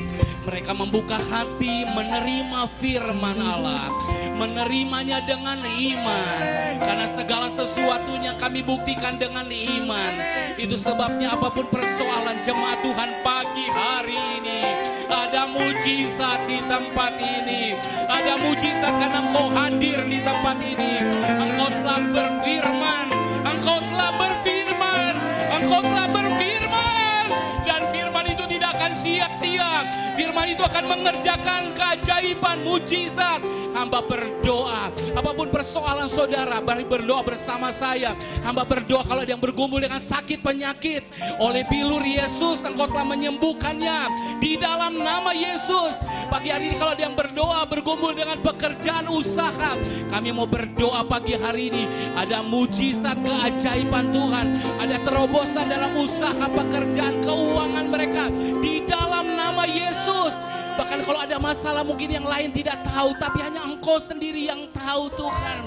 Mereka membuka hati menerima firman Allah. Menerimanya dengan iman. Karena segala sesuatunya kami buktikan dengan iman. Itu sebabnya apapun persoalan jemaat Tuhan pagi hari ini, ada mujizat di tempat ini. Ada mujizat karena Engkau hadir di tempat ini. Engkau telah berfirman, Engkau telah berfirman, Engkau telah berfirman. Dan firman itu tidak akan sia-sia. Firman itu akan mengerjakan keajaiban, mujizat. Hamba berdoa, apapun persoalan saudara, mari berdoa bersama saya. Hamba berdoa kalau ada yang bergumul dengan sakit penyakit, oleh bilur Yesus Engkau telah menyembuhkannya di dalam nama Yesus. Pagi hari ini kalau ada yang berdoa bergumul dengan pekerjaan usaha, kami mau berdoa pagi hari ini ada mujizat keajaiban Tuhan, ada terobosan dalam usaha, pekerjaan, keuangan mereka di dalam nama Yesus. Bahkan kalau ada masalah mungkin yang lain tidak tahu, tapi hanya Engkau sendiri yang tahu Tuhan.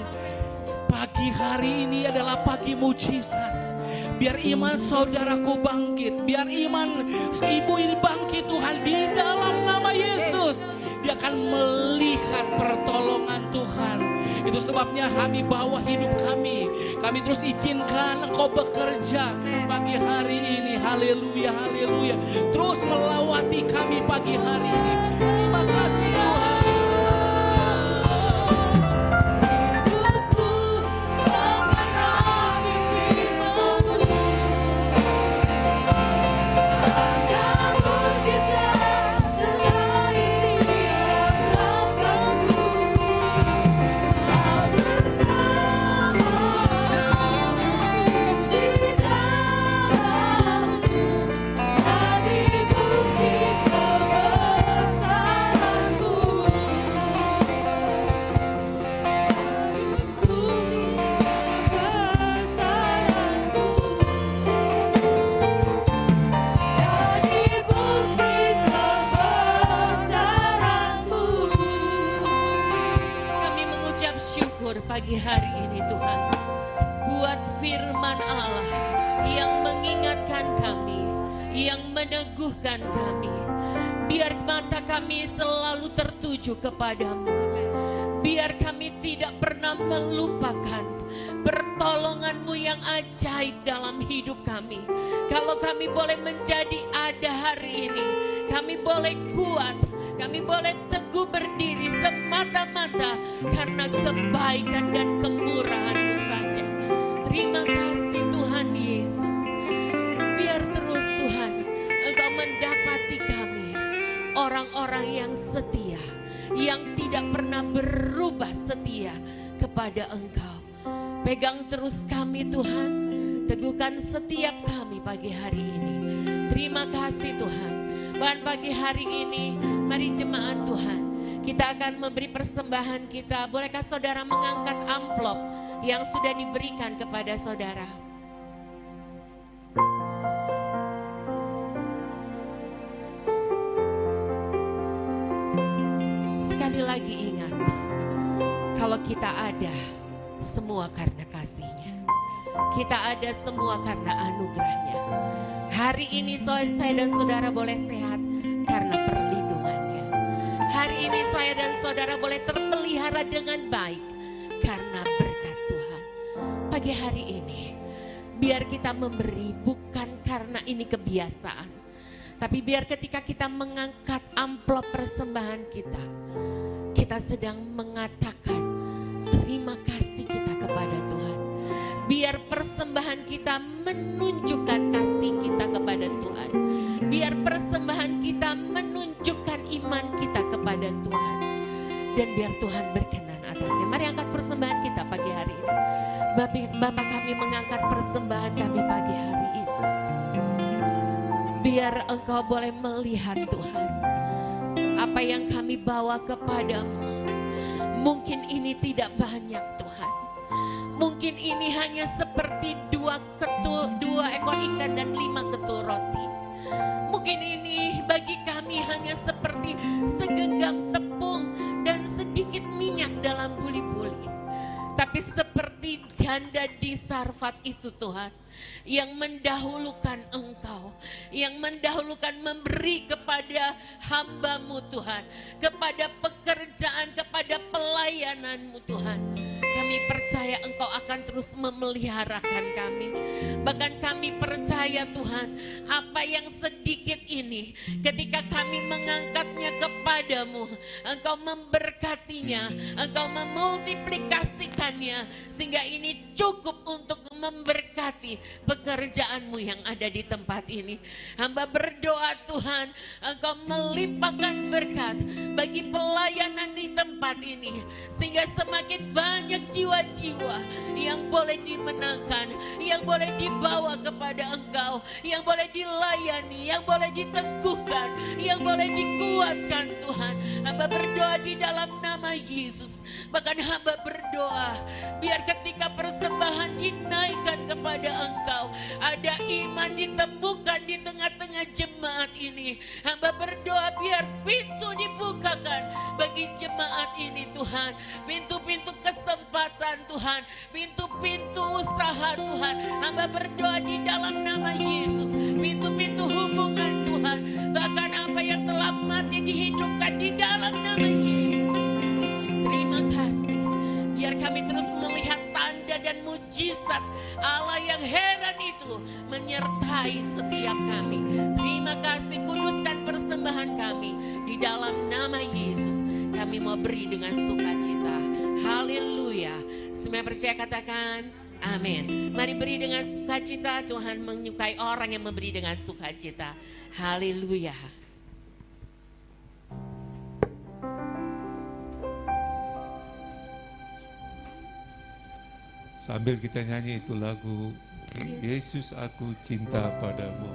Pagi hari ini adalah pagi mujizat. Biar iman saudaraku bangkit, biar iman ibu ini bangkit Tuhan di dalam nama Yesus. Dia akan melihat pertolongan Tuhan. Itu sebabnya kami bawa hidup kami. Kami terus izinkan Engkau bekerja pagi hari ini. Haleluya, haleluya. Terus melawati kami pagi hari ini. Terima kasih Tuhan. Pagi hari ini Tuhan, buat firman Allah yang mengingatkan kami, yang meneguhkan kami. Biar mata kami selalu tertuju kepadamu. Biar kami tidak pernah melupakan pertolongan-Mu yang ajaib dalam hidup kami. Kalau kami boleh menjadi ada hari ini, kami boleh kuat, kami boleh teguh berdiri semata-mata karena kebaikan dan kemurahan-Mu saja. Terima kasih Tuhan Yesus. Biar terus Tuhan Engkau mendapati kami orang-orang yang setia, yang tidak pernah berubah setia kepada Engkau. Pegang terus kami Tuhan, teguhkan setiap kami pagi hari ini. Terima kasih Tuhan. Bahkan pagi hari ini, mari jemaat Tuhan, kita akan memberi persembahan kita. Bolehkah saudara mengangkat amplop yang sudah diberikan kepada saudara? Sekali lagi ingat, kalau kita ada, semua karena kasih-Nya. Kita ada semua karena anugerah-Nya. Hari ini saya dan saudara boleh sehat karena perlindungan-Nya. Hari ini saya dan saudara boleh terpelihara dengan baik karena berkat Tuhan. Pagi hari ini, biar kita memberi bukan karena ini kebiasaan, tapi biar ketika kita mengangkat amplop persembahan kita, kita sedang mengatakan terima kasih kita kepada Tuhan. Biar persembahan kita menunjukkan kasih kita kepada Tuhan. Biar persembahan kita menunjukkan iman kita kepada Tuhan. Dan biar Tuhan berkenan atasnya. Mari angkat persembahan kita pagi hari ini. Bapak kami mengangkat persembahan kami pagi hari ini. Biar Engkau boleh melihat Tuhan, apa yang kami bawa kepadamu. Mungkin ini tidak banyak Tuhan. Mungkin ini hanya seperti dua ekor ikan dan 5 ketul roti. Mungkin ini bagi kami hanya seperti segenggam tepung dan sedikit minyak dalam buli-buli. Tapi seperti janda di Sarfat itu Tuhan, yang mendahulukan Engkau, yang mendahulukan memberi kepada hamba-Mu Tuhan, kepada pekerjaan, kepada pelayanan-Mu Tuhan. kami percaya Engkau akan terus memeliharakan kami. Bahkan kami percaya Tuhan, apa yang sedikit ini ketika kami mengangkatnya kepadamu, Engkau memberkatinya, Engkau memultiplikasikannya, sehingga ini cukup untuk memberkati pekerjaanmu yang ada di tempat ini. Hamba berdoa Tuhan, Engkau melimpahkan berkat bagi pelayanan di tempat ini, sehingga semakin banyak jiwa-jiwa yang boleh dimenangkan, yang boleh dibawa kepada Engkau, yang boleh dilayani, yang boleh diteguhkan, yang boleh dikuatkan Tuhan. Hamba berdoa di dalam nama Yesus. Bahkan hamba berdoa, biar ketika persembahan dinaikkan kepada Engkau, ada iman ditemukan di tengah-tengah jemaat ini. Hamba berdoa biar pintu dibukakan bagi jemaat ini Tuhan. Pintu-pintu kesempatan Tuhan, pintu-pintu usaha Tuhan. Hamba berdoa di dalam nama Yesus, pintu-pintu hubungan Tuhan. Bahkan apa yang telah mati dihidupkan di dalam nama Yesus. Terima kasih, biar kami terus melihat tanda dan mujizat Allah yang heran itu menyertai setiap kami. Terima kasih, kuduskan persembahan kami di dalam nama Yesus. Kami mau beri dengan sukacita. Haleluya. Semua percaya katakan amin. Mari beri dengan sukacita. Tuhan menyukai orang yang memberi dengan sukacita. Haleluya. Sambil kita nyanyi itu lagu, Yesus aku cinta padamu,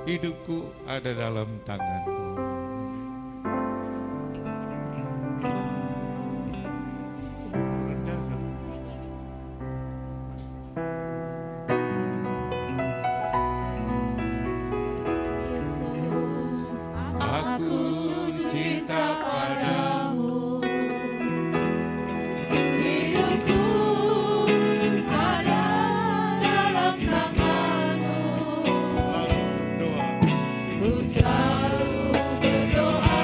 hidupku ada dalam tanganmu. Yesus, Aku cinta padamu, hidupku ada dalam tanganmu. doa. Ku selalu berdoa,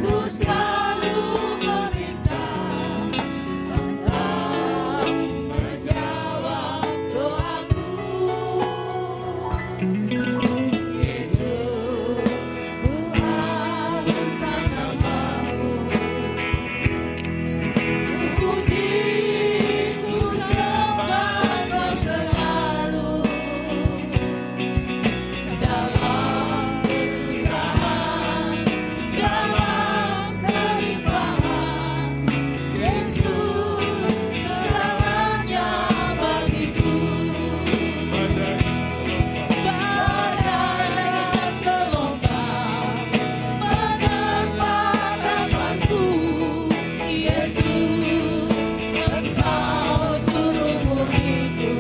ku selalu meminta, Engkau menjawab doaku. Yesus, ku agungkan namamu, ku puji, ku sembah Kau selalu. Dalam kesusahan, dalam kelimpahan, Yesus segalanya bagiku. Badai dan gelombang menerpa hadapanku, Yesus, Engkau juru murniku.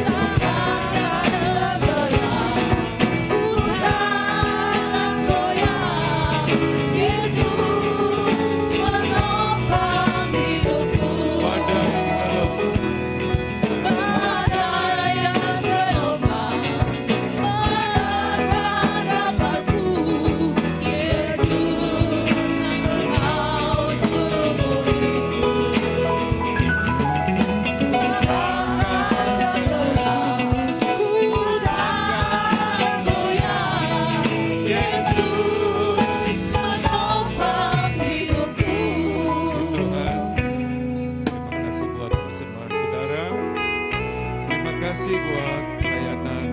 Takkan tenggelam, ku takkan goyah, Yesus menopang hidupku. Badai dan gelombang menerpa hadapanku, Yesus, Engkau juru murniku. Terima kasih buat pelayanan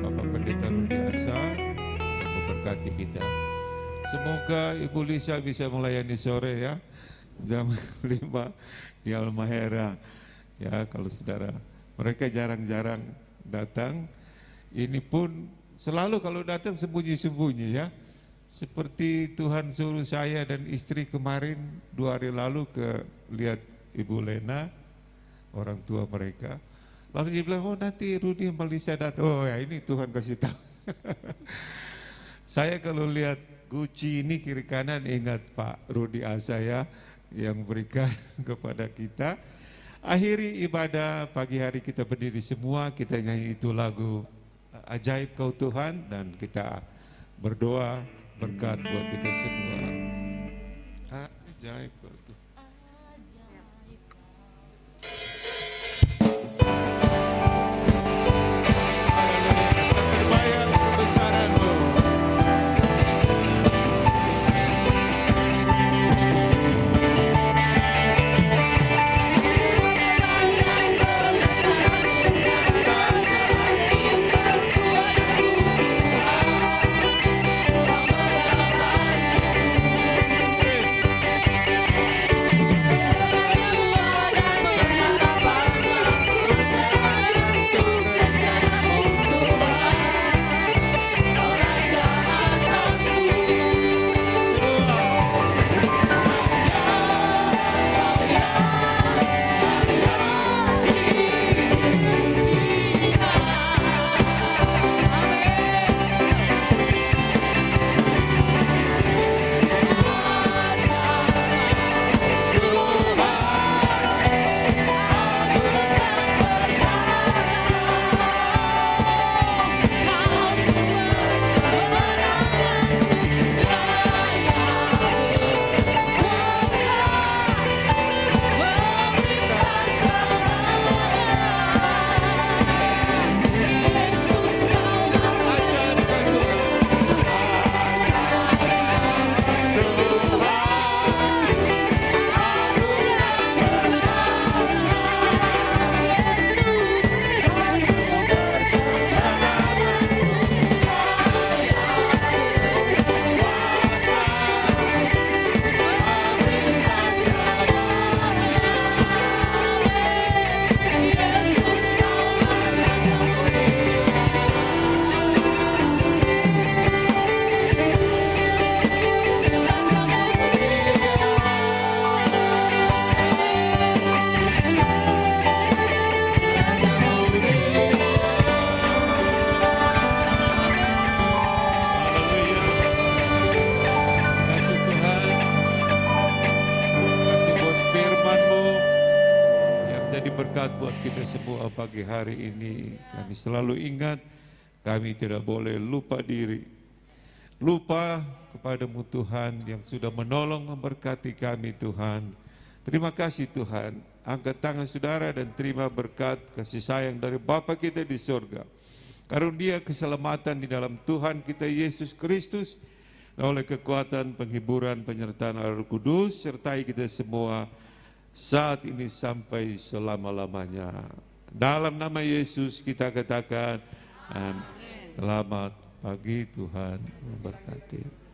Bapak Pendeta Rudi Asa yang memberkati kita. Semoga Ibu Lisa bisa melayani sore ya, jam 5 di Almahera. Ya, kalau saudara, mereka jarang-jarang datang. Ini pun selalu kalau datang sembunyi-sembunyi ya. Seperti Tuhan suruh saya dan istri kemarin 2 hari lalu ke lihat Ibu Lena, orang tua mereka. Lalu dia bilang, oh nanti Rudi sama Lisa datang. Oh ya ini Tuhan kasih tahu. Saya kalau lihat Gucci ini kiri kanan ingat Pak Rudi Asa ya, yang berikan kepada kita. Akhiri ibadah pagi hari kita berdiri semua, kita nyanyi itu lagu Ajaib Kau Tuhan, dan kita berdoa berkat buat kita semua. Ajaib Kau Tuhan. semua pagi hari ini. Kami selalu ingat, kami tidak boleh lupa diri. Lupa kepadamu Tuhan yang sudah menolong memberkati kami Tuhan. Terima kasih Tuhan. Angkat tangan saudara dan terima berkat kasih sayang dari Bapa kita di surga. Karunia keselamatan di dalam Tuhan kita Yesus Kristus, oleh kekuatan, penghiburan, penyertaan Roh Kudus, sertai kita semua saat ini sampai selama-lamanya. Dalam nama Yesus kita katakan, amin. Selamat pagi, Tuhan memberkati.